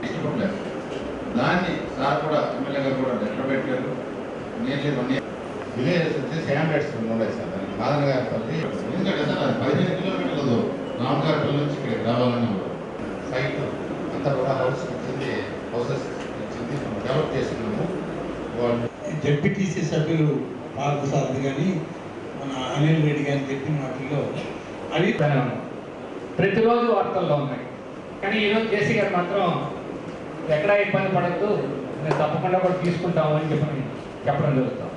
ఇష్టపడలేదు దాన్ని సార్ కూడా ఎమ్మెల్యే గారు కూడా లెటర్ పెట్టారు. విలేజెస్ వచ్చి స్టాండర్డ్స్ ఉన్నాయి సార్. దానికి మాదన గారి ఎందుకంటే సార్ అది 15 కిలోమీటర్లు రామగారిపల్లి నుంచి ఇక్కడికి రావాలని సైట్ అంతా కూడా హౌసెస్ ఇచ్చింది మనం డెవలప్ చేస్తున్నాము. వాళ్ళు జడ్పీటీసీ సభ్యులు పాల్గొసారది కానీ మన అనిల్ రెడ్డి గారిని చెప్పిన వాటిల్లో అవి ప్రతిరోజు వార్తల్లో ఉన్నాయి. కానీ ఈరోజు జేసీ గారు మాత్రం ఎక్కడా ఇబ్బంది పడద్దు, మేము తప్పకుండా కూడా తీసుకుంటాము అని చెప్పడం జరుగుతాం.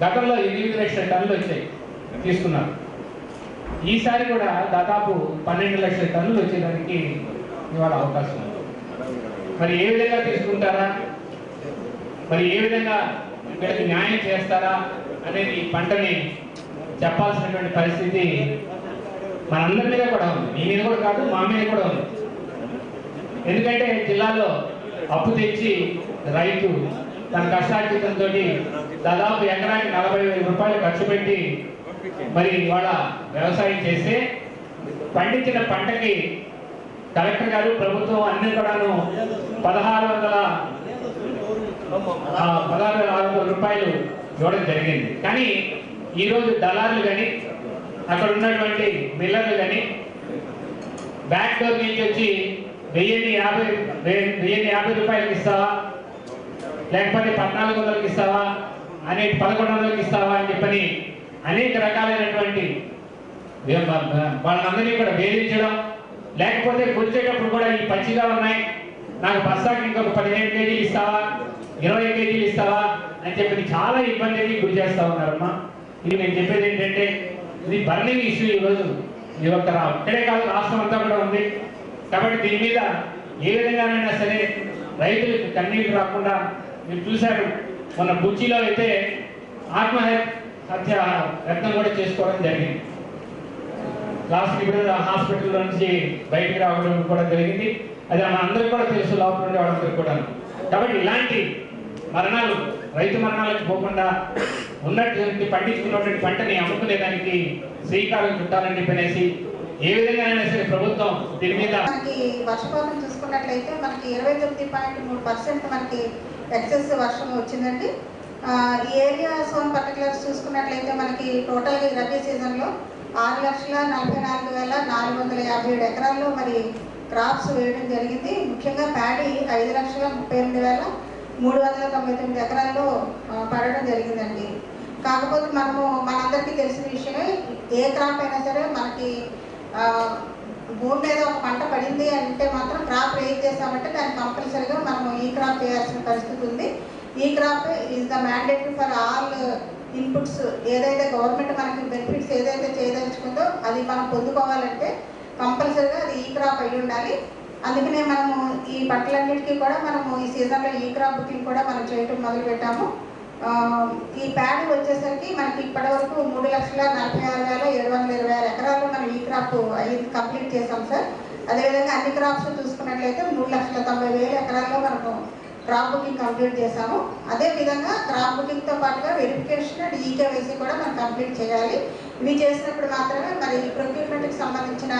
గతంలో 8 లక్షల టన్నులు వచ్చాయి, తీసుకున్నారు. ఈసారి కూడా దాదాపు 12 లక్షల టన్నులు వచ్చేదానికి ఇవాళ అవకాశం ఉంది. మరి ఏ విధంగా తీసుకుంటారా, మరి ఏ విధంగా వీళ్ళకి న్యాయం చేస్తారా అనేది ఈ పంటని చెప్పాల్సినటువంటి పరిస్థితి మనందరి మీద కూడా ఉంది. మీ మీద కూడా కాదు, మా మీద కూడా ఉంది. ఎందుకంటే జిల్లాలో అప్పు తెచ్చి రైతు తన కష్టార్జితంతో దాదాపు ఎకరానికి 40,000 రూపాయలు ఖర్చు పెట్టి మరి ఇవాళ వ్యవసాయం చేస్తే పండించిన పంటకి కలెక్టర్ గారు ప్రభుత్వం అన్ని కూడాను 16,600 రూపాయలు ఇవ్వడం జరిగింది. కానీ ఈరోజు దళారులు కానీ అక్కడ ఉన్నటువంటి మిల్లర్లు కానీ బ్యాక్ డోర్ నుంచి వచ్చి 1,050 రూపాయలకి ఇస్తావా, లేకపోతే 1,400కి ఇస్తావా, అనేక 1,100కి ఇస్తావా అని చెప్పని అనేక రకాలైనటువంటి వాళ్ళందరినీ కూడా వేధించడం, లేకపోతే కొలిచేటప్పుడు కూడా ఈ పచ్చిగా ఉన్నాయి, నాకు బస్తాకి ఇంకొక 15 కేజీలు ఇస్తావా, 20 కేజీలు ఇస్తావా అని చెప్పి చాలా ఇబ్బందికి గురి చేస్తూ ఉన్నారమ్మా. ఇది నేను చెప్పేది ఏంటంటే ఇది బర్నింగ్ ఇష్యూ ఈరోజు ఈ ఒక్క ఇక్కడే కాదు రాష్ట్రం అంతా కూడా ఉంది. కాబట్టి దీని మీద ఏ విధంగానైనా సరే రైతులకు కన్నీళ్ళు రాకుండా మీరు చూశారు, మొన్న బుచ్చిలో అయితే ఆత్మహత్య యత్నం కూడా చేసుకోవడం జరిగింది. లాస్ట్ ఇప్పుడు హాస్పిటల్ నుంచి బయటికి రావడం కూడా జరిగింది. అది మన అందరికీ కూడా తెలుసు, లోపల ఉండే వాళ్ళందరికీ కూడా. కాబట్టి ఇలాంటి మరణాలు రైతు మరణాలకు పోకుండా ఉన్నటువంటి పండించుకున్నటువంటి పంటని అమ్ముకునేదానికి శ్రీకారం చుట్టాలని చెప్పనేసి ఏ విధంగా సరే ప్రభుత్వం దీని మీద మనకి వర్షపాతం చూసుకున్నట్లయితే మనకి 29.3% మనకి ఎక్సెస్ వర్షం వచ్చిందండి. ఈ ఏరియా సోన్ పర్టికులర్స్ చూసుకున్నట్లయితే మనకి టోటల్గా రబీ సీజన్లో 6,44,457 ఎకరాల్లో మరి క్రాప్స్ వేయడం జరిగింది. ముఖ్యంగా ప్యాడీ 5,38,399 ఎకరాల్లో పడడం జరిగిందండి. కాకపోతే మనందరికీ తెలిసిన విషయమే, ఏ క్రాప్ అయినా సరే మనకి భూమి మీద ఒక పంట పడింది అంటే మాత్రం క్రాప్ రేజ్ చేసామంటే దాన్ని కంపల్సరీగా మనము ఈ క్రాప్ చేయాల్సిన పరిస్థితి ఉంది. ఈ crop is the mandatory for all inputs. ఏదైతే గవర్నమెంట్ మనకి బెనిఫిట్స్ ఏదైతే చేయదలుచుకుందో అది మనం పొందుకోవాలంటే కంపల్సరీగా అది ఈ క్రాప్ అయి ఉండాలి. అందుకనే మనము ఈ పంటలన్నిటికీ కూడా మనము ఈ సీజన్లో ఈ క్రాప్ బుకింగ్ కూడా మనం చేయటం మొదలుపెట్టాము. ఈ ప్యాడ్ వచ్చేసరికి మనకి ఇప్పటివరకు 3,46,720 ఎకరాల్లో మనం ఈ క్రాప్ కంప్లీట్ చేసాం సార్. అదేవిధంగా అన్ని క్రాప్స్ చూసుకున్నట్లయితే 3,90,000 ఎకరాల్లో మనము క్రాప్ బుకింగ్ కంప్లీట్ చేసాము. అదేవిధంగా క్రాప్ బుకింగ్తో పాటుగా వెరిఫికేషన్ అండ్ ఈకేవైసీ కూడా మనం కంప్లీట్ చేయాలి. ఇవి చేసినప్పుడు మాత్రమే మరి ప్రొక్యూర్మెంట్కి సంబంధించిన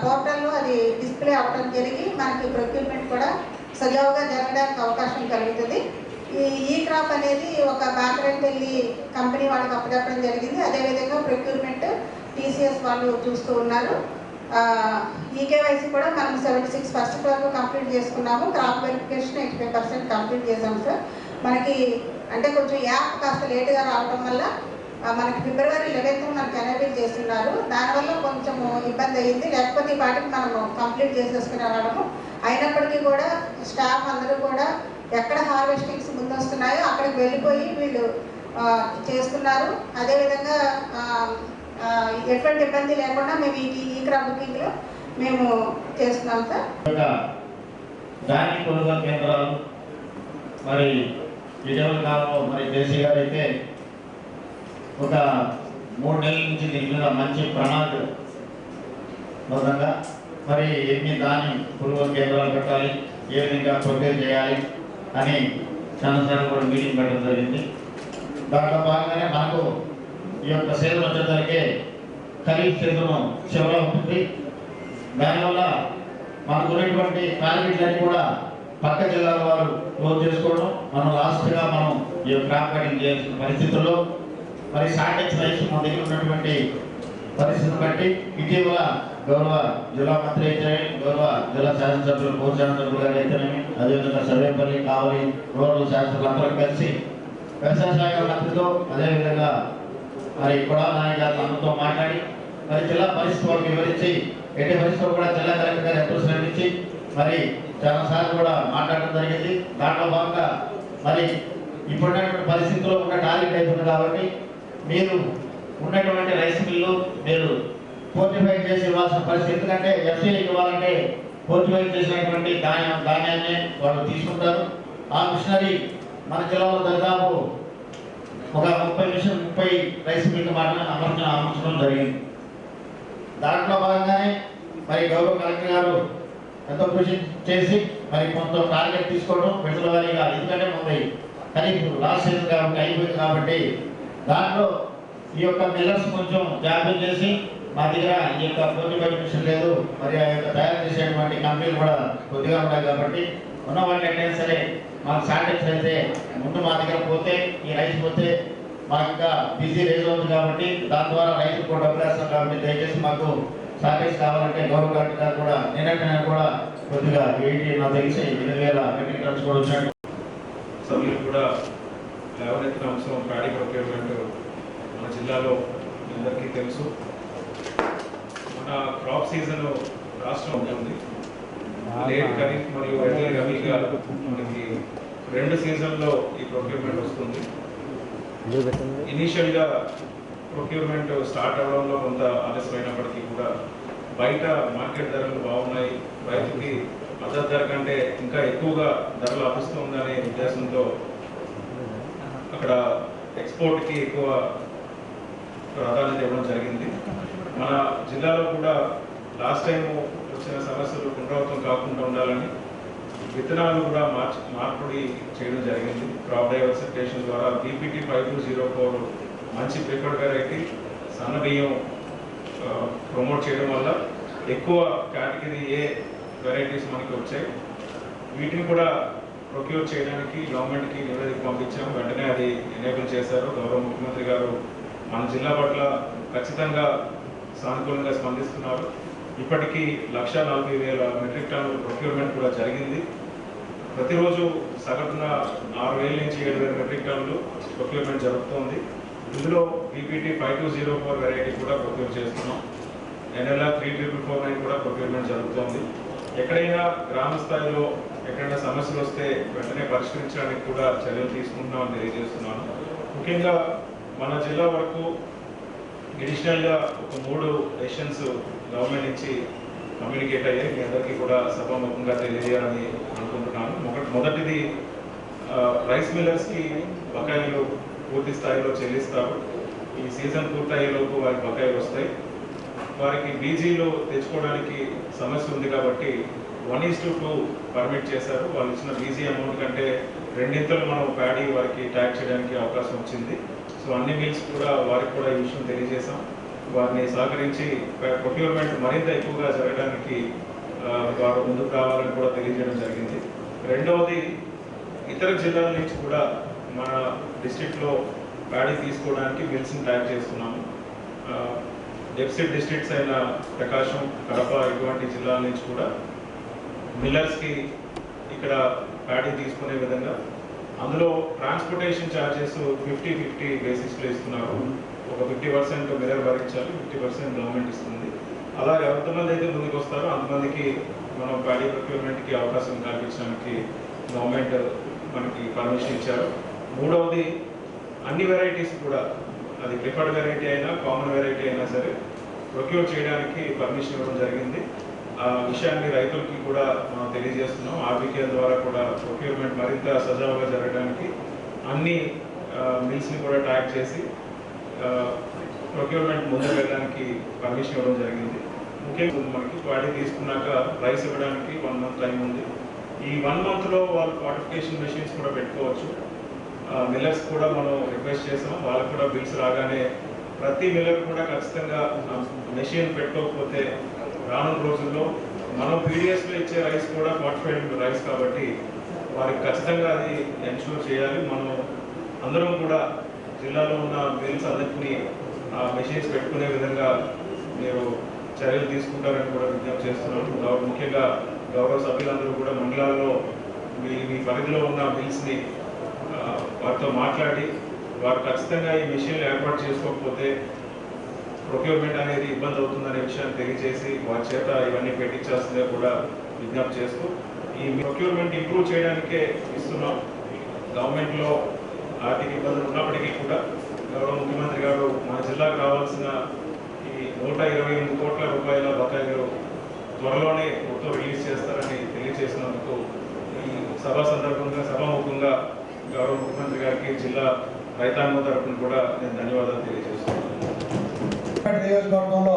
పోర్టల్లో అది డిస్ప్లే అవ్వడం జరిగి మనకి ప్రొక్యూర్మెంట్ కూడా సజావుగా జరగడానికి అవకాశం కలుగుతుంది. ఈ క్రాప్ అనేది ఒక బ్యాక్రెంట్ వెళ్ళి కంపెనీ వాళ్ళకి అప్పచెప్పడం జరిగింది. అదేవిధంగా ప్రొక్యూర్మెంట్ టీసీఎస్ వాళ్ళు చూస్తూ ఉన్నారు. ఈకేవైసీ కూడా మనం 76% వరకు కంప్లీట్ చేసుకున్నాము. క్రాప్ వెరిఫికేషన్ 85% కంప్లీట్ చేసాం సార్. మనకి అంటే కొంచెం యాప్ కాస్త లేటుగా రావడం వల్ల మనకి February 11th మనకి ఎనేబుల్ చేస్తున్నారు. దానివల్ల కొంచెం ఇబ్బంది అయ్యింది. లేకపోతే ఈ వాటికి మనము కంప్లీట్ చేసేసుకునే వాళ్ళము. అయినప్పటికీ కూడా స్టాఫ్ అందరూ కూడా ఎక్కడ హార్వెస్టింగ్స్ ముందు వస్తున్నాయో అక్కడికి వెళ్ళిపోయి వీళ్ళు చేస్తున్నారు. అదేవిధంగా ఎటువంటి ఇబ్బంది లేకుండా మేము ఈ క్రాప్ బుకింగ్లో మేము చేస్తున్నాం సార్. ధాన్య కొనుగోలు కేంద్రాలు మరి ఇటీవల కాలంలో మరి జేసీ గారు అయితే ఒక 3 నెలల నుంచి దీని మీద మంచి ప్రణాళిక మరి ఎన్ని ధాన్యం కొనుగోలు కేంద్రాలు పెట్టాలి, ఏ విధంగా ప్రొక్యూర్ చేయాలి అని చాలాసార్లు కూడా మీటింగ్ పెట్టడం జరిగింది. దాంట్లో భాగంగానే మనకు ఈ యొక్క సీజన్ వచ్చేసరికి ఖరీఫ్ సీజన్ చివరిలో ఉంటుంది. దానివల్ల మనకు ఉన్నటువంటి ప్యాకెట్లన్నీ కూడా పక్క జిల్లాల వారు క్లోజ్ చేసుకోవడం, మనం లాస్ట్గా మనం ఈ క్రాప్ కటింగ్ చేయాల్సిన పరిస్థితుల్లో మరి షార్టేజ్ రైస్ మన దగ్గర ఉన్నటువంటి పరిస్థితిని బట్టి ఇటీవల గౌరవ జిల్లా మంత్రి అయితే, గౌరవ జిల్లా శాసనసభ్యులు కోర్ శాసనసభ్యులు గారు అయితేనేమి, అదేవిధంగా సర్వేపల్లి కావలి రూరల్ శాసనసభ్యులు అందరూ కలిసి వ్యవసాయ శాఖ మంత్రితో అదేవిధంగా మరి కూడా నాయకులు అందరితో మాట్లాడి మరి జిల్లా పరిస్థితి వాళ్ళకి వివరించి ఎట్టి పరిస్థితులు కూడా జిల్లా కలెక్టర్ గారు రిప్రజెంట్ ఇచ్చి మరి చాలాసార్లు కూడా మాట్లాడడం జరిగింది. దాంట్లో భాగంగా మరి ఇప్పుడున్నటువంటి పరిస్థితుల్లో ఉన్న టార్గెట్ అవుతుంది కాబట్టి మీరు ఉన్నటువంటి రైస్ మిల్లు మీరు ఫోర్టిఫై చేసి ఇవ్వాల్సిన పరిస్థితి. ఎందుకంటే ఎఫ్సీఐకి ఇవ్వాలంటే ఫోర్టిఫై చేసినటువంటి ధాన్యాన్ని వాళ్ళు తీసుకుంటారు. ఆ మిషనరీ మన జిల్లాలో దాదాపు ఒక 30 రైస్ మిల్లు అమర్చడం జరిగింది. దాంట్లో భాగంగానే మరి గౌరవ కలెక్టర్ గారు ఎంతో కృషి చేసి మరి కొంత టార్గెట్ తీసుకోవడం విడుదల వారీగా, ఎందుకంటే మనకి ఖరీఫ్ లాస్ట్ సీజన్ కాబట్టి అయిపోయింది కాబట్టి దాంట్లో ఈ యొక్క మిల్లర్స్ కొంచెం జాగ్రత్త చేసి మా దగ్గర ఈ యొక్క ఫోర్టిఫై మిషన్ లేదు, మరి ఆ యొక్క తయారు చేసేటువంటి కంపెనీలు కూడా కొద్దిగా ఉన్నాయి కాబట్టి ఉన్న వాళ్ళు ఎక్కడైనా సరే మాకు షార్టేజ్ అయితే ముందు మా దగ్గర పోతే ఈ రైస్ పోతే మాకు ఇంకా బిజీ రేజ్ అవుతుంది కాబట్టి దాని ద్వారా రైతులు కూడా డబ్బులు వేస్తాం కాబట్టి దయచేసి మాకు షార్టేజ్ కావాలంటే గౌరవ కలెక్టర్ గారు కూడా నిన్నైనా కూడా కొద్దిగా నాకు తెలిసి 8,000 మెట్రిక్ టన్స్ కూడా వచ్చినట్టు సభ్యులు కూడా లేవనెత్తిన అంశం ప్యాడీ ప్రొక్యూర్మెంట్ మన జిల్లాలో అందరికీ తెలుసు. మన క్రాప్ సీజన్ రాష్ట్రం ఉంటుంది. లేట్ ఖరీఫ్ మరియు ఎర్లీ రబీగా మనకి 2 సీజన్లో ఈ ప్రొక్యూర్మెంట్ వస్తుంది. ఇనీషియల్గా ప్రొక్యూర్మెంట్ స్టార్ట్ అవ్వడంలో కొంత ఆలస్యమైనప్పటికీ కూడా బయట మార్కెట్ ధరలు బాగున్నాయి, రైతుకి మద్దతు ధర కంటే ఇంకా ఎక్కువగా ధరలు లభిస్తుందనే ఉద్దేశంతో అక్కడ ఎక్స్పోర్ట్కి ఎక్కువ ప్రాధాన్యత ఇవ్వడం జరిగింది. మన జిల్లాలో కూడా లాస్ట్ టైం వచ్చిన సమస్యలు పునరావృతం కాకుండా ఉండాలని విత్తనాలు కూడా మార్పిడి చేయడం జరిగింది. క్రాప్ డైవర్సిఫికేషన్ ద్వారా బీపీటీ 5204 మంచి ప్రిఫర్డ్ వెరైటీ సన్న బియ్యం ప్రమోట్ చేయడం వల్ల ఎక్కువ కేటగిరీ ఏ వెరైటీస్ మనకి వచ్చాయి. వీటిని కూడా ప్రొక్యూర్ చేయడానికి గవర్నమెంట్కి నివేదిక పంపించాము. వెంటనే అది ఎనేబుల్ చేశారు. గౌరవ ముఖ్యమంత్రి గారు మన జిల్లా పట్ల ఖచ్చితంగా సానుకూలంగా స్పందిస్తున్నారు. ఇప్పటికీ 1,40,000 మెట్రిక్ టన్నుల ప్రొక్యూర్మెంట్ కూడా జరిగింది. ప్రతిరోజు సగటున 6,000 నుంచి 7,000 మెట్రిక్ టన్నులు ప్రొక్యూర్మెంట్ జరుగుతోంది. ఇందులో బీపీటీ 5204 వెరైటీ కూడా ప్రొక్యూర్ చేస్తున్నాం. NLR 3449 కూడా ప్రొక్యూర్మెంట్ జరుగుతోంది. ఎక్కడైనా గ్రామ స్థాయిలో ఎక్కడైనా సమస్యలు వస్తే వెంటనే పరిష్కరించడానికి కూడా చర్యలు తీసుకుంటున్నామని తెలియజేస్తున్నాను. ముఖ్యంగా మన జిల్లా వరకు అడిషనల్గా ఒక 3 డెసిషన్స్ గవర్నమెంట్ నుంచి కమ్యూనికేట్ అయ్యాయి. మీ అందరికీ కూడా సభాముఖంగా తెలియజేయాలని అనుకుంటున్నాను. మొదటిది రైస్ మిల్లర్స్కి బకాయిలు పూర్తి స్థాయిలో చెల్లిస్తారు. ఈ సీజన్ పూర్తయ్యేలోపు వారికి బకాయిలు వస్తాయి. వారికి బీజీలు తెచ్చుకోవడానికి సమస్య ఉంది కాబట్టి 1:2 పర్మిట్ చేశారు. వాళ్ళు ఇచ్చిన బీజీ అమౌంట్ కంటే 2 మనం ప్యాడీ వారికి ట్యాగ్ చేయడానికి అవకాశం వచ్చింది. సో అన్ని మిల్స్ కూడా వారికి కూడా ఈ విషయం తెలియజేశాం. వారిని సహకరించి ప్రొక్యూర్మెంట్ మరింత ఎక్కువగా జరగడానికి వారు ముందుకు రావాలని కూడా తెలియజేయడం జరిగింది. రెండవది, ఇతర జిల్లాల నుంచి కూడా మన డిస్ట్రిక్ట్లో ప్యాడీ తీసుకోవడానికి మిల్స్ని ట్యాగ్ చేస్తున్నాము. డెఫిసిట్ డిస్ట్రిక్ట్స్ అయిన ప్రకాశం, కడప ఇటువంటి జిల్లాల నుంచి కూడా మిల్లర్స్కి ఇక్కడ ప్యాడీ తీసుకునే విధంగా, అందులో ట్రాన్స్పోర్టేషన్ ఛార్జెస్ 50-50 బేసిస్లో ఇస్తున్నారు. ఒక 50% మిల్లర్ భరించాలి, 50% గవర్నమెంట్ ఇస్తుంది. అలా ఎంతమంది అయితే ముందుకు వస్తారో అంతమందికి మనం ప్యాడీ ప్రొక్యూర్మెంట్కి అవకాశం కల్పించడానికి గవర్నమెంట్ మనకి పర్మిషన్ ఇచ్చారు. మూడవది, అన్ని వెరైటీస్ కూడా, అది ప్రిఫర్డ్ వెరైటీ అయినా కామన్ వెరైటీ అయినా సరే ప్రొక్యూర్ చేయడానికి పర్మిషన్ ఇవ్వడం జరిగింది. ఆ విషయాన్ని రైతులకి కూడా మనం తెలియజేస్తున్నాం. ఆర్బీకే ద్వారా కూడా ప్రొక్యూర్మెంట్ మరింత సజావుగా జరగడానికి అన్ని మిల్స్ని కూడా ట్యాగ్ చేసి ప్రొక్యూర్మెంట్ ముందుకు వెళ్ళడానికి పర్మిషన్ ఇవ్వడం జరిగింది. ముఖ్యంగా మనకి ప్యాడీ తీసుకున్నాక రైస్ ఇవ్వడానికి 1 మంత్ టైం ఉంది. ఈ 1 మంత్లో వాళ్ళు ఫార్టిఫికేషన్ మెషిన్స్ కూడా పెట్టుకోవచ్చు. మిల్లర్స్ కూడా మనం రిక్వెస్ట్ చేసాం. వాళ్ళకు కూడా బిల్స్ రాగానే ప్రతి మిల్లర్ కూడా ఖచ్చితంగా మెషిన్ పెట్టుకోకపోతే రానున్న రోజుల్లో మనం పీడిఎస్లో ఇచ్చే రైస్ కూడా ఫార్టిఫైడ్ రైస్ కాబట్టి వారికి ఖచ్చితంగా అది ఎన్షూర్ చేయాలి. మనం అందరం కూడా జిల్లాలో ఉన్న మిల్స్ అందరికీ మెషిన్స్ పెట్టుకునే విధంగా మీరు చర్యలు తీసుకుంటారని కూడా విజ్ఞప్తి చేస్తున్నాను. ముఖ్యంగా గౌరవ సభ్యులందరూ కూడా మండలాల్లో మీ పరిధిలో ఉన్న మిల్స్ని వారితో మాట్లాడి వారు ఖచ్చితంగా ఈ మెషిన్లు ఏర్పాటు చేసుకోకపోతే ప్రొక్యూర్మెంట్ అనేది ఇబ్బంది అవుతుందనే విషయాన్ని తెలియజేసి వారి చేత ఇవన్నీ పెట్టించాల్సిందే కూడా విజ్ఞప్తి చేస్తూ ఈ ప్రొక్యూర్మెంట్ ఇంప్రూవ్ చేయడానికే ఇస్తున్నాం. గవర్నమెంట్లో ఆర్థిక ఇబ్బందులు ఉన్నప్పటికీ కూడా గౌరవ ముఖ్యమంత్రి గారు మన జిల్లాకు రావాల్సిన ఈ 128 కోట్ల రూపాయల బకాయిలు త్వరలోనే మొత్తం రిలీజ్ చేస్తారని తెలియజేసినందుకు ఈ సందర్భంగా సభాముఖంగా గౌరవ ముఖ్యమంత్రి గారికి జిల్లా రైతాంగం తరఫున కూడా నేను ధన్యవాదాలు తెలియజేస్తున్నాను. నియోజకవర్గంలో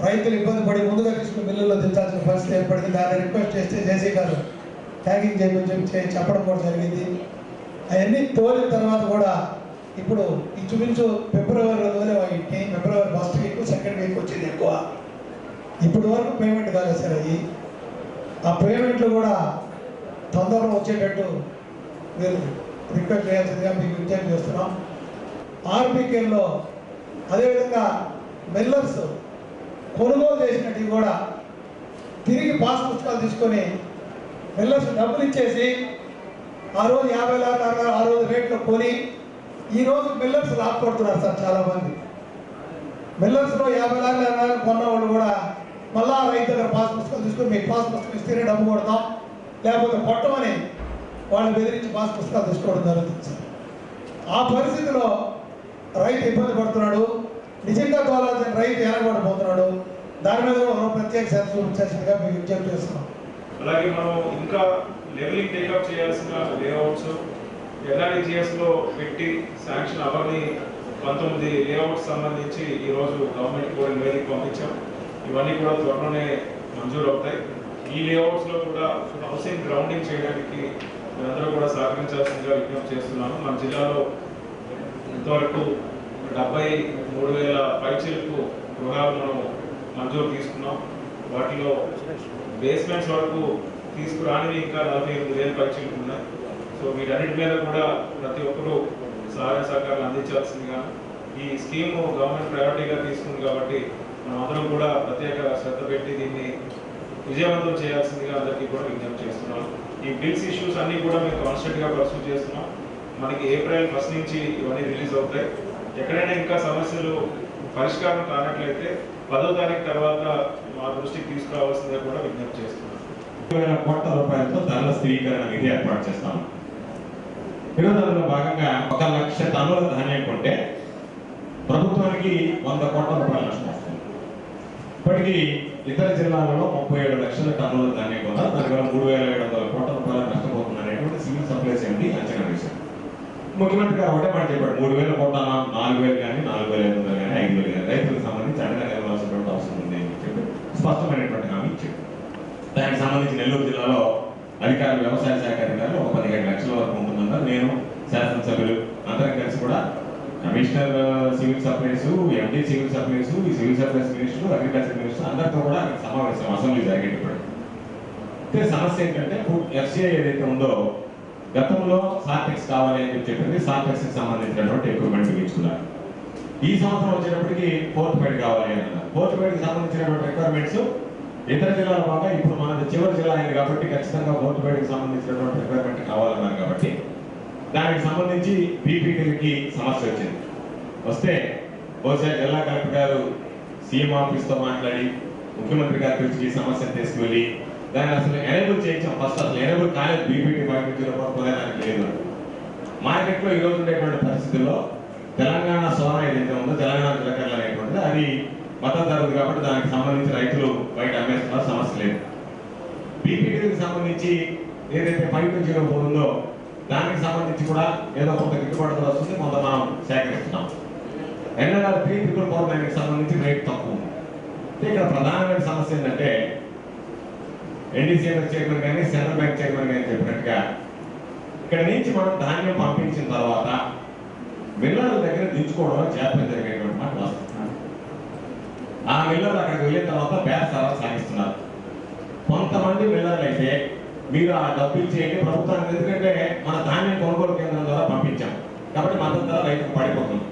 రైతులు ఇబ్బంది పడి ముందుగా తీసుకుని మిల్లుల్లో దించాల్సిన పరిస్థితి ఏర్పడింది. దాన్ని రిక్వెస్ట్ చేస్తే జేసీ గారు ట్యాగింగ్ చేయమని చెప్పడం కూడా జరిగింది. అవన్నీ తోలిన తర్వాత కూడా ఇప్పుడు ఇంచుమించు ఫిబ్రవరిలో ఫిబ్రవరి 1st వీక్ 2nd వీక్ వచ్చింది ఎక్కువ. ఇప్పుడు వరకు పేమెంట్ కాలేదు సార్. అయ్యి ఆ పేమెంట్లు కూడా తొందరలో వచ్చేటట్టు మీరు రిక్వెస్ట్ చేయాల్సిందిగా మీకు విజ్ఞప్తి చేస్తున్నాం. ఆర్బీకేల్లో అదేవిధంగా మిల్లర్స్ కొనుగోలు చేసినట్టు కూడా తిరిగి పాస్ పుస్తకాలు తీసుకొని మిల్లర్స్ డబ్బులు ఇచ్చేసి ఆ రోజు 50 లాఖ ఆ రోజు రేట్లో కొని ఈరోజు మిల్లర్స్ లాక్కొడుతున్నారు సార్. చాలామంది మిల్లర్స్లో 50 లాఖ కొన్న వాళ్ళు కూడా మళ్ళా రైతు దగ్గర పాస్ పుస్తకాలు తీసుకొని మీకు పాస్ పుస్తకం ఇస్తేనే డబ్బు కొడతాం, లేకపోతే కొట్టమని వాళ్ళు బెదిరించి పాస్ పుస్తకాలు తీసుకోవడం జరుగుతుంది సార్. ఆ పరిస్థితిలో రైతు ఇబ్బంది పడుతున్నాడు, నిజంగా కావాల్సిన రైతు ఎనగబడిపోతున్నాడు. దాని మీద కూడా ప్రత్యేక శ్రద్ధ చూపించాల్సిందిగా మీకు విజ్ఞప్తి చేస్తున్నాం. అలాగే మనం ఇంకా లెవెలింగ్ టేకప్ చేయాల్సిన లేఅవుట్స్ ఎన్ఆర్ఈజిఎస్లో పెట్టి శాంక్షన్ అవన్నీ 19 లేఅవుట్స్ సంబంధించి ఈరోజు గవర్నమెంట్ కూడా నివేదిక పంపించాం. ఇవన్నీ కూడా త్వరలోనే మంజూరు అవుతాయి. ఈ లేఅవుట్స్లో కూడా హౌసింగ్ గ్రౌండింగ్ చేయడానికి మీరందరూ కూడా సహకరించాల్సిందిగా విజ్ఞప్తి చేస్తున్నాను. మన జిల్లాలో ఇంతవరకు 73,000 పైచిలకు గృహాలు మనం మంజూరు తీసుకున్నాం. వాటిలో బేస్మెంట్స్ వరకు తీసుకురానివి ఇంకా 48,000 పైచిలకు ఉన్నాయి. సో వీటన్నిటి మీద కూడా ప్రతి ఒక్కరూ సహాయ సహకారాలు అందించాల్సిందిగా, ఈ స్కీమ్ గవర్నమెంట్ ప్రయారిటీగా తీసుకుంది కాబట్టి మనం అందరం కూడా ప్రత్యేక శ్రద్ధ పెట్టి దీన్ని విజయవంతం చేయాల్సిందిగా అందరికీ కూడా విజ్ఞప్తి చేస్తున్నాం. ఈ బిల్స్ ఇష్యూస్ అన్నీ కూడా మేము కాన్స్టెంట్గా పర్సూ చేస్తున్నాం. మనకి ఏప్రిల్ 1 నుంచి ఇవన్నీ రిలీజ్ అవుతాయి. ఎక్కడైనా ఇంకా సమస్యలు పరిష్కారం కానట్లయితే 10వ తారీఖు తర్వాత మా దృష్టికి తీసుకురావాల్సిందిగా కూడా విజ్ఞప్తి చేస్తున్నాం. 20,000 కోట్ల రూపాయలతో ధరల స్థిరీకరణ నిధి ఏర్పాటు చేస్తాం. నిరోధనలో భాగంగా 1,00,000 టన్నుల ధాన్యం కొంటే ప్రభుత్వానికి 100 కోట్ల రూపాయల నష్టం వస్తుంది. ఇప్పటికీ ఇతర జిల్లాలలో 37 లక్షల టన్నుల ధాన్యం కొన్నారు. దానివల్ల 3,700 కోట్ల రూపాయల నష్టపోతుంది అనేటువంటి సివిల్ సప్లైస్ ఏంటి అంచనా వేశారు. ముఖ్యమంత్రి గారు ఒకటే మాట చెప్పాడు, 3,000 కోట్ల 4,000 కానీ 4,500 కానీ 5,000 కానీ రైతులకు సంబంధించి అండగా నిలవాల్సినటువంటి అవసరం ఉంది అని చెప్పి స్పష్టమైనటువంటి హామీ ఇచ్చాడు. దానికి సంబంధించి నెల్లూరు జిల్లాలో అధికారులు, వ్యవసాయ శాఖ అధికారులు ఒక 15 లక్షల వరకు ఉంటుందన్నారు. నేను శాసనసభ్యులు అందరం కలిసి కూడా commissioner civil supplies, MD civil supplies, ఈ civil supplies minister, agriculture minister అందరితో కూడా సమావేశం అసెంబ్లీ జరిగేటప్పుడు అయితే సమస్య ఏంటంటే ఎఫ్సిఐ ఏదైతే ఉందో గతంలో సార్టెక్స్ కావాలి అని చెప్పింది. సార్టెక్స్ కి సంబంధించినటువంటి ఎక్విప్మెంట్ ఇచ్చుకున్నారు. ఈ సంవత్సరం వచ్చేటప్పటికి ఫోర్త్ బెడ్ కావాలి అని అన్నారు. ఫోర్త్ బెడ్ కి సంబంధించినటువంటి రిక్వైర్మెంట్స్ ఇతర జిల్లాల బాగా ఇప్పుడు మనది చివరి జిల్లా అయింది కాబట్టి ఖచ్చితంగా ఫోర్త్ బెడ్ కి సంబంధించినటువంటి రిక్వైర్మెంట్ కావాలన్నారు. కాబట్టి దానికి సంబంధించి బీపీటీలకి సమస్య వచ్చింది. వస్తే బహుశా జిల్లా కలెక్టర్ గారు సీఎం ఆఫీస్తో మాట్లాడి ముఖ్యమంత్రి గారి దృష్టికి సమస్యను తీసుకువెళ్ళి దాన్ని అసలు ఎనేబుల్ చేయించాం. ఫస్ట్ అసలు ఎనేబుల్ కాలేదు, బీపీటీ దానికి లేదు. మార్కెట్లో ఈరోజు ఉండేటువంటి పరిస్థితుల్లో తెలంగాణ సోనా ఏదైతే ఉందో తెలంగాణ జీలకర్ర అనేటువంటిది అది మద్దతు ధరలు కాబట్టి దానికి సంబంధించి రైతులు బయట అమ్మేస్తున్నారు, సమస్య లేదు. బీపీటీకి సంబంధించి ఏదైతే 5.04 ఉందో దానికి సంబంధించి కూడా ఏదో కొంత గిట్టుబాటు వస్తుంది, కొంత మనం సేకరిస్తున్నాం. ఎన్ఎల్ఆర్ 3,449కి సంబంధించి రేట్ తక్కువ ఉంది. ఇక్కడ ప్రధానమైన సమస్య ఏంటంటే ఎన్డీసీఎంఎస్ చైర్మన్ కానీ సెంట్రల్ బ్యాంక్ చైర్మన్ కానీ చెప్పినట్టుగా ఇక్కడ నుంచి మనం ధాన్యం పంపించిన తర్వాత మిల్లర్ల దగ్గర దించుకోవడంలో జాప్యం జరిగేటువంటి మాట వస్తున్నారు. ఆ మిల్లర్లు అక్కడికి వెళ్ళిన తర్వాత బేరసారాలు సాగిస్తున్నారు. కొంతమంది మిల్లర్లు అయితే మీరు ఆ డబ్బులు చేయండి ప్రభుత్వానికి, ఎందుకంటే మన ధాన్యం కొనుగోలు కేంద్రం ద్వారా పంపించాం కాబట్టి మద్దతు ధర రైతుకు పడిపోతుంది.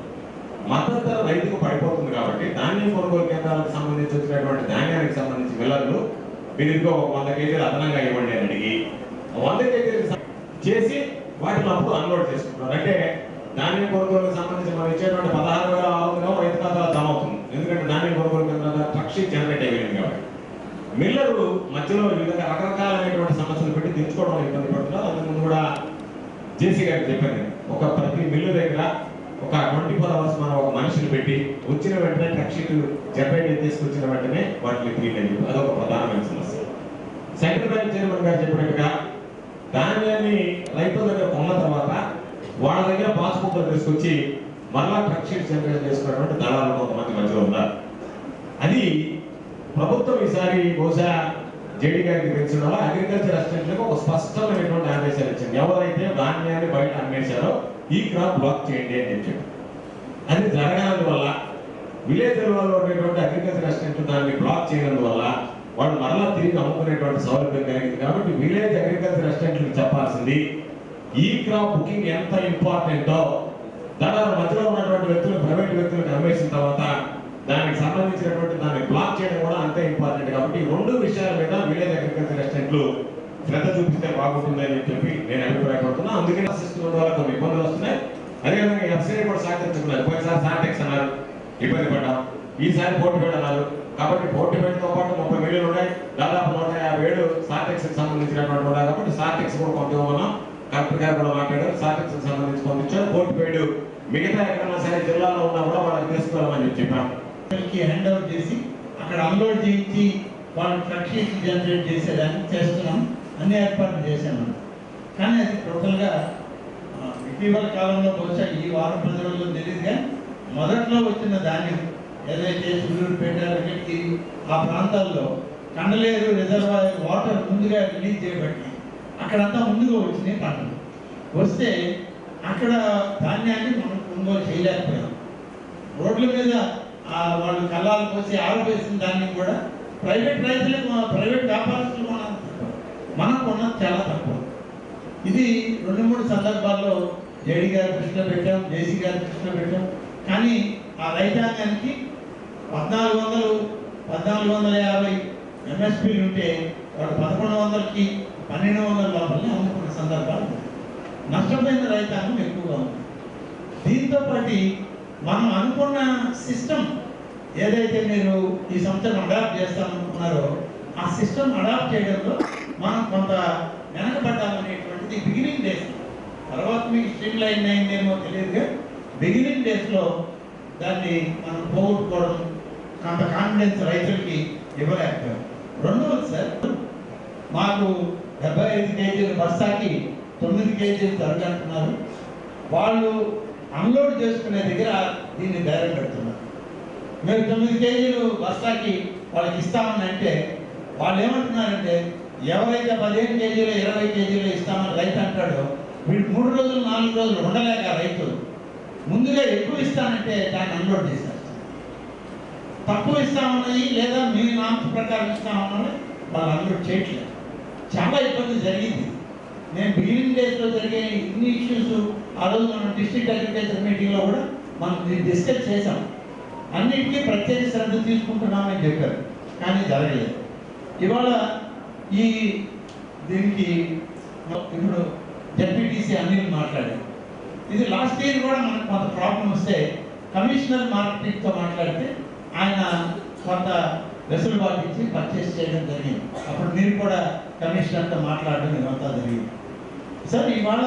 మద్దతు ధర రైతుకు పడిపోతుంది కాబట్టి ధాన్యం కొనుగోలు కేంద్రాలకు సంబంధించి వచ్చినటువంటి ధాన్యానికి సంబంధించి మిల్లర్లు మీరు ఇంకో 100 కేజీలు అదనంగా ఇవ్వండి అని అడిగి 100 కేజీలు చేసి వాటిని అప్పుడు అన్లోడ్ చేసుకుంటారు. అంటే ధాన్యం కొనుగోలుకు సంబంధించి మనం ఇచ్చేటువంటి 16,600 రైతు ఖాతాలో జమ అవుతుంది. ఎందుకంటే ధాన్యం కొనుగోలు కేంద్రాల ట్రక్ షీట్ జనరేట్ అయ్యింది కాబట్టి మిల్లరు మధ్యలో ఈ విధంగా రకరకాలైనటువంటి సమస్యలు పెట్టి దించుకోవడం ఇబ్బంది పడుతున్నారు. అంతకుముందు కూడా జేసీ గారికి చెప్పాను, ఒక ప్రతి మిల్లు దగ్గర ఒక 24 అవర్స్ మనం ఒక మనిషిని పెట్టి వచ్చిన వెంటనే ట్రక్ షీట్ జనరేట్ తీసుకొచ్చిన వెంటనే వాటిని క్లీన్ అయ్యి అదొక ప్రధానమైన సమస్య. సెంట్రల్ బ్యాంక్ చైర్మన్ గారు చెప్పినట్టుగా ధాన్యాన్ని రైతుల దగ్గర కొన్న తర్వాత వాళ్ళ దగ్గర పాస్బుక్లు తీసుకొచ్చి మరలా ట్రక్ షీట్ జనరేట్ చేసుకున్నటువంటి దళాలు కొంతమంది మధ్యలో ఉన్నారు. అది ప్రభుత్వం ఈసారి బహుశా జేడీ గారికి తెలిసిన వల్ల అగ్రికల్చర్ అసిస్టెంట్లకు ఒక స్పష్టమైనటువంటి ఆదేశాలు ఇచ్చింది. ఎవరైతే ధాన్యాన్ని బయట అమ్మేశారో ఈ క్రాప్ బ్లాక్ చేయండి అని చెప్పారు. అది జరగనందువల్ల విలేజ్ లెవెల్లో ఉండేటువంటి అగ్రికల్చర్ అసిస్టెంట్లు దాన్ని బ్లాక్ చేయనందువల్ల వాళ్ళు మరలా తిరిగి అమ్ముకునేటువంటి సౌలభ్యం కలిగింది. కాబట్టి విలేజ్ అగ్రికల్చర్ అసిస్టెంట్లకు చెప్పాల్సింది ఈ క్రాప్ బుకింగ్ ఎంత ఇంపార్టెంటో దాదాపు మధ్యలో ఉన్నటువంటి వ్యక్తులు ప్రైవేట్ వ్యక్తులకు అమ్మేసిన తర్వాత దానికి సంబంధించినటువంటి దాన్ని బ్లాక్ చేయడం కూడా అంతే ఇంపార్టెంట్. కాబట్టి ఈ 2 విషయాల మీద విలేజ్ అగ్రికల్చర్ అసిస్టెంట్లు శ్రద్ధ చూపిస్తే బాగుంటుంది అని చెప్పి నేను అభిప్రాయపడుతున్నా. అందుకని సిస్టమ్ వల్ల కొన్ని ఇబ్బందులు వస్తున్నాయి. అదేవిధంగా ఎఫ్సీఐ కూడా సహకరించుకున్నారు. పోయినసారి సార్టెక్స్ అన్నారు, ఇబ్బంది పడ్డాం. ఈసారి పోర్ట్ బెడ్ అన్నారు. కాబట్టి పోర్ట్ బెడ్తో పాటు 30,000 మిల్లులు ఉన్నాయి, దాదాపు 157 సార్టెక్స్కి సంబంధించినటువంటి ఉన్నాయి కాబట్టి సార్టెక్స్ కూడా కొంత ఇవ్వమన్నాం. కలెక్టర్ గారు కూడా మాట్లాడారు, సార్టెక్స్కి సంబంధించి పంపించారు. కోర్టుపేడు మిగతా ఎక్కడైనా సరే జిల్లాలో ఉన్నా కూడా వాళ్ళకి తీసుకురామని చెప్పాం. హ్యాండ్ అవుట్ చేసి అక్కడ అన్లోడ్ చేయించి వాళ్ళు ట్రక్ షీట్ జనరేట్ చేసేదాన్ని చేస్తున్నాం, అన్ని ఏర్పాట్లు చేశాను. కానీ అది టోటల్గా ఇటీవల కాలంలో బహుశా ఈ వారం 10 రోజుల్లో తెలియదు, కానీ మొదట్లో వచ్చిన ధాన్యం ఏదైతే సూళ్ళూరుపేట ఆ ప్రాంతాల్లో కండలేరు రిజర్వాయర్ వాటర్ ముందుగా రిలీజ్ చేయబట్టి అక్కడంతా ముందుగా వచ్చినాయి పంటలు. వస్తే అక్కడ ధాన్యాన్ని మనం కొనుగోలు చేయలేకపోయాం. రోడ్ల మీద వాళ్ళు కళ్ళాలు పోసి ఆరబేసిన ధాన్యం కూడా ప్రైవేట్ రైతులకు, ప్రైవేట్ వ్యాపారస్తులు మనం కొన్నది చాలా తక్కువ. ఇది 2-3 సందర్భాల్లో జేడీ గారి దృష్టిలో పెట్టాం, జేసీ గారి దృష్టిలో పెట్టాం. కానీ ఆ రైతాంగానికి 1450 ఎంఎస్పీలు ఉంటే వాడు 1100కి 1200 లోపలనే అమ్ముకున్న సందర్భాలు నష్టపోయిన రైతాంగం ఎక్కువగా ఉంది. దీంతో పాటు మనం అనుకున్న సిస్టమ్ ఏదైతే మీరు ఈ సంవత్సరం అడాప్ట్ చేస్తామనుకున్నారో ఆ సిస్టమ్ అడాప్ట్ చేయడంలో మనం కొంత వెనకబడ్డామనేటువంటిది బిగినింగ్ డేస్. తర్వాత మీకు స్ట్రీమ్ లైన్ అయిందేమో తెలియదుగా బిగినింగ్ డేస్లో దాన్ని మనం పోగొట్టుకోవడం, కొంత కాన్ఫిడెన్స్ రైతులకి ఇవ్వలేకపోయాం. రెండవది సార్, మాకు 75 కేజీల బస్తాకి 9 కేజీలు తరగంటున్నారు. వాళ్ళు అన్లోడ్ చేసుకునే దగ్గర దీన్ని బేరం పెడుతున్నారు. మేము 9 కేజీలు బస్తాకి వాళ్ళకి ఇస్తామని అంటే వాళ్ళు ఏమంటున్నారంటే ఎవరైతే 15 కేజీలు 20 కేజీలు ఇస్తామని రైతు అంటాడో వీడు 3 రోజులు 4 రోజులు ఉండలేక రైతు ముందుగా ఎక్కువ ఇస్తానంటే దాన్ని అన్లోడ్ చేశారు. తక్కువ ఇస్తామన్నది లేదా మీ నామ్స్ ప్రకారం ఇస్తామన్నది వాళ్ళు అన్లోడ్ చేయట్లేదు. చాలా ఇబ్బంది జరిగింది. నేను బిగినింగ్ డేస్లో జరిగే ఇన్ని ఇష్యూస్ ఆ రోజు మనం డిస్ట్రిక్ట్ అగ్రికల్చర్ మీటింగ్లో కూడా మనం డిస్కస్ చేసాం. అన్నిటికీ ప్రత్యేక శ్రద్ధ తీసుకుంటున్నామని చెప్పారు, కానీ జరగలేదు. ఇవాళ ఈ దీనికి ఇప్పుడు జడ్పీటీసీ అనిల్ మాట్లాడారు. ఇది లాస్ట్ ఇయర్ కూడా మనకు కొంత ప్రాబ్లం వస్తే కమిషనర్ మార్కెటింగ్తో మాట్లాడితే ఆయన కొంత వెసులుబాటు ఇచ్చి పర్చేస్ చేయడం జరిగింది. అప్పుడు మీరు కూడా కమిషనర్తో మాట్లాడడం ఇదంతా జరిగింది. సార్ ఇవాళ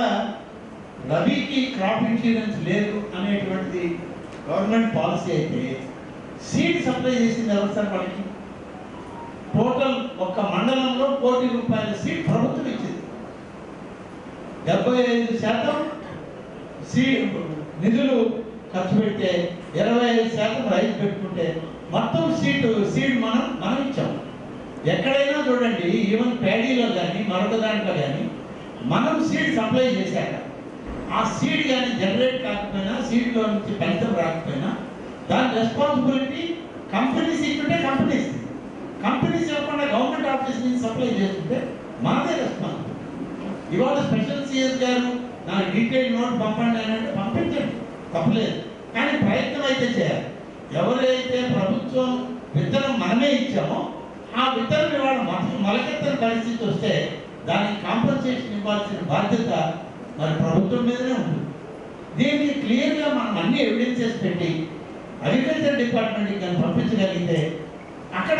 రబీకి క్రాప్ ఇన్సూరెన్స్ లేదు అనేటువంటిది గవర్నమెంట్ పాలసీ అయితే సీడ్ సప్లై చేసింది ఎవరు సార్ వాళ్ళకి? టోటల్ ఒక్క మండలంలో ₹1 కోటి సీడ్ ప్రభుత్వం ఇచ్చింది. 75% సీడ్ నిధులు ఖర్చు పెడితే 25% రైతు పెట్టుకుంటే మొత్తం సీడ్ మనం ఇచ్చాం. ఎక్కడైనా చూడండి, ఈవెన్ ప్యాడీలో కానీ మరొక దాంట్లో కానీ మనం సీడ్ సప్లై చేశాక ఆ సీడ్ కానీ జనరేట్ కాకపోయినా, సీడ్లో నుంచి ఫలితం రాకపోయినా దాని రెస్పాన్సిబిలిటీ కంపెనీస్ ఇస్తుంటే కంపెనీస్ ఇవ్వకుండా గవర్నమెంట్ ఆఫీస్ నుంచి సప్లై చేస్తుంటే మనదే రెస్పాన్సిబిలిటీ. ఇవాళ స్పెషల్ సిఎస్ గారు నాకు డీటెయిల్ నోట్ పంపండి అని అంటే పంపించండి, తప్పలేదు. కానీ ప్రయత్నం అయితే చేయాలి. ఎవరైతే ప్రభుత్వం విత్తనం మనమే ఇచ్చామో ఆ విత్తనం ఇవాళ మొలకెత్తని పరిస్థితి వస్తే దానికి కాంపన్సేషన్ ఇవ్వాల్సిన బాధ్యత మరి ప్రభుత్వం మీదనే ఉంటుంది. దీన్ని క్లియర్గా మనం అన్ని ఎవిడెన్సెస్ పెట్టి అగ్రికల్చర్ డిపార్ట్మెంట్కి కానీ పంపించగలిగితే అక్కడ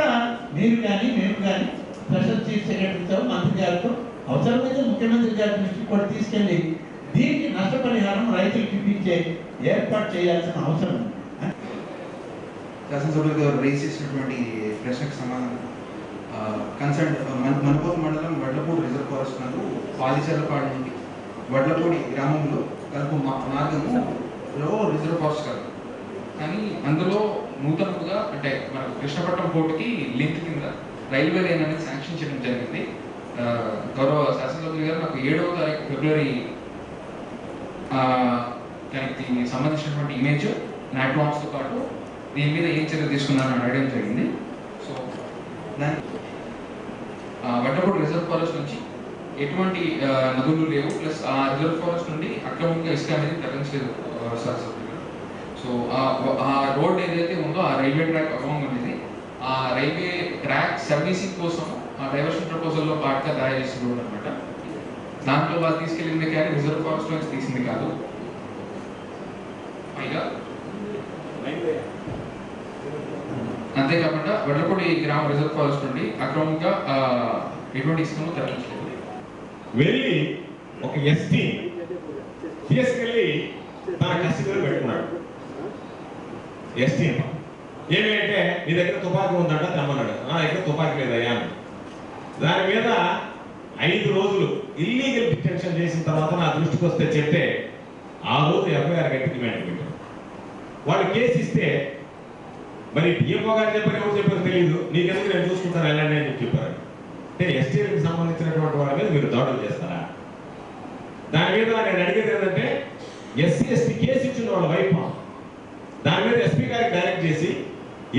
మీరు కానీ మేము కానీ స్పెషల్ చీఫ్ సెక్రటరీతో, మంత్రి గారితో, అవసరమైతే ముఖ్యమంత్రి గారి దృష్టికి కూడా తీసుకెళ్ళి దీనికి నష్టపరిహారం రైతులకు ఇప్పించే ఏర్పాటు చేయాల్సిన అవసరం ఉంది. శాసనసభ్యులు గారు రేస్ చేసినటువంటి ప్రశ్నకు సమాధానం కన్సర్న్ మనపోతు మండలం వడ్లపూడి రిజర్వ్ ఫారెస్ట్ నందు పాలిచర్లపాడు నుండి వడ్లపూడి గ్రామంలో కలుపు మార్గము రిజర్వ్ ఫారెస్ట్ కాదు, కానీ అందులో నూతనంగా అంటే మన కృష్ణపట్నం పోర్టుకి లింక్ కింద రైల్వే లైన్ అనేది శాంక్షన్ చేయడం జరిగింది. గౌరవ శాసనసభ్యులు గారు నాకు 7వ తారీఖు ఫిబ్రవరి దానికి సంబంధించినటువంటి ఇమేజ్ నాట్వాన్స్తో పాటు దీని మీద ఏం చర్య తీసుకున్నారని అడగడం జరిగింది. సో దాని వడ్లపూడి రిజర్వ్ ఫారెస్ట్ నుంచి ఎటువంటి నదులు లేవు, ప్లస్ ఆ రిజర్వ్ ఫారెస్ట్ నుండి అక్రమంగా ఇసుక అనేది తరలించలేదు శాసనసభ్యులు. సో ఆ రోడ్ ఏదైతే ఉందో ఆ రైల్వే ట్రాక్ అక్రమంగా ఉండేది. ఆ రైల్వే ట్రాక్ సర్వీసింగ్ కోసం ఆ డైవర్షన్ ప్రపోజల్లో పాటుగా తయారు చేసిన రోడ్ అనమాట. దాంట్లో వాళ్ళు తీసుకెళ్ళింది కానీ రిజర్వ్ ఫారెస్ట్ నుంచి తీసింది కాదు. పైగా అంతేకాకుండా వెడ్లపూడి గ్రామ రిజర్వ్ ఫారెస్ట్ నుండి అక్రమంగా ఎటువంటి ఇసుకను తరలించలేదు. వెళ్ళి ఒక ఎస్టీ తీసుకెళ్ళి తన కస్టడీలో పెట్టుకున్నాడు. ఎస్టీ ఏమంటే నీ దగ్గర తుపాకీ ఉందంట తెమ్మన్నాడు. నా దగ్గర తుపాకీ లేదయ్యా. దాని మీద 5 రోజులు ఇల్లీగల్ డిటెన్షన్ చేసిన తర్వాత నా దృష్టికి వస్తే చెప్తే ఆ రోజు ఎఫ్ఐఆర్ కట్టి డిమాండ్ పెట్టాడు. వాడు కేసు ఇస్తే మరి డిఎంఓ గారు చెప్పారు, ఎవరు చెప్పారు తెలియదు, నీకెందుకు నేను చూసుకుంటాను వెళ్ళండి అని చెప్పారు. అంటే ఎస్టీలకు సంబంధించినటువంటి వాళ్ళ మీద మీరు దాడులు చేస్తారా? దాని మీద నేను అడిగేది ఏంటంటే ఎస్సీ ఎస్టీ కేసు ఇచ్చిన వాళ్ళ వైపు దాని మీద ఎస్పీ గారికి డైరెక్ట్ చేసి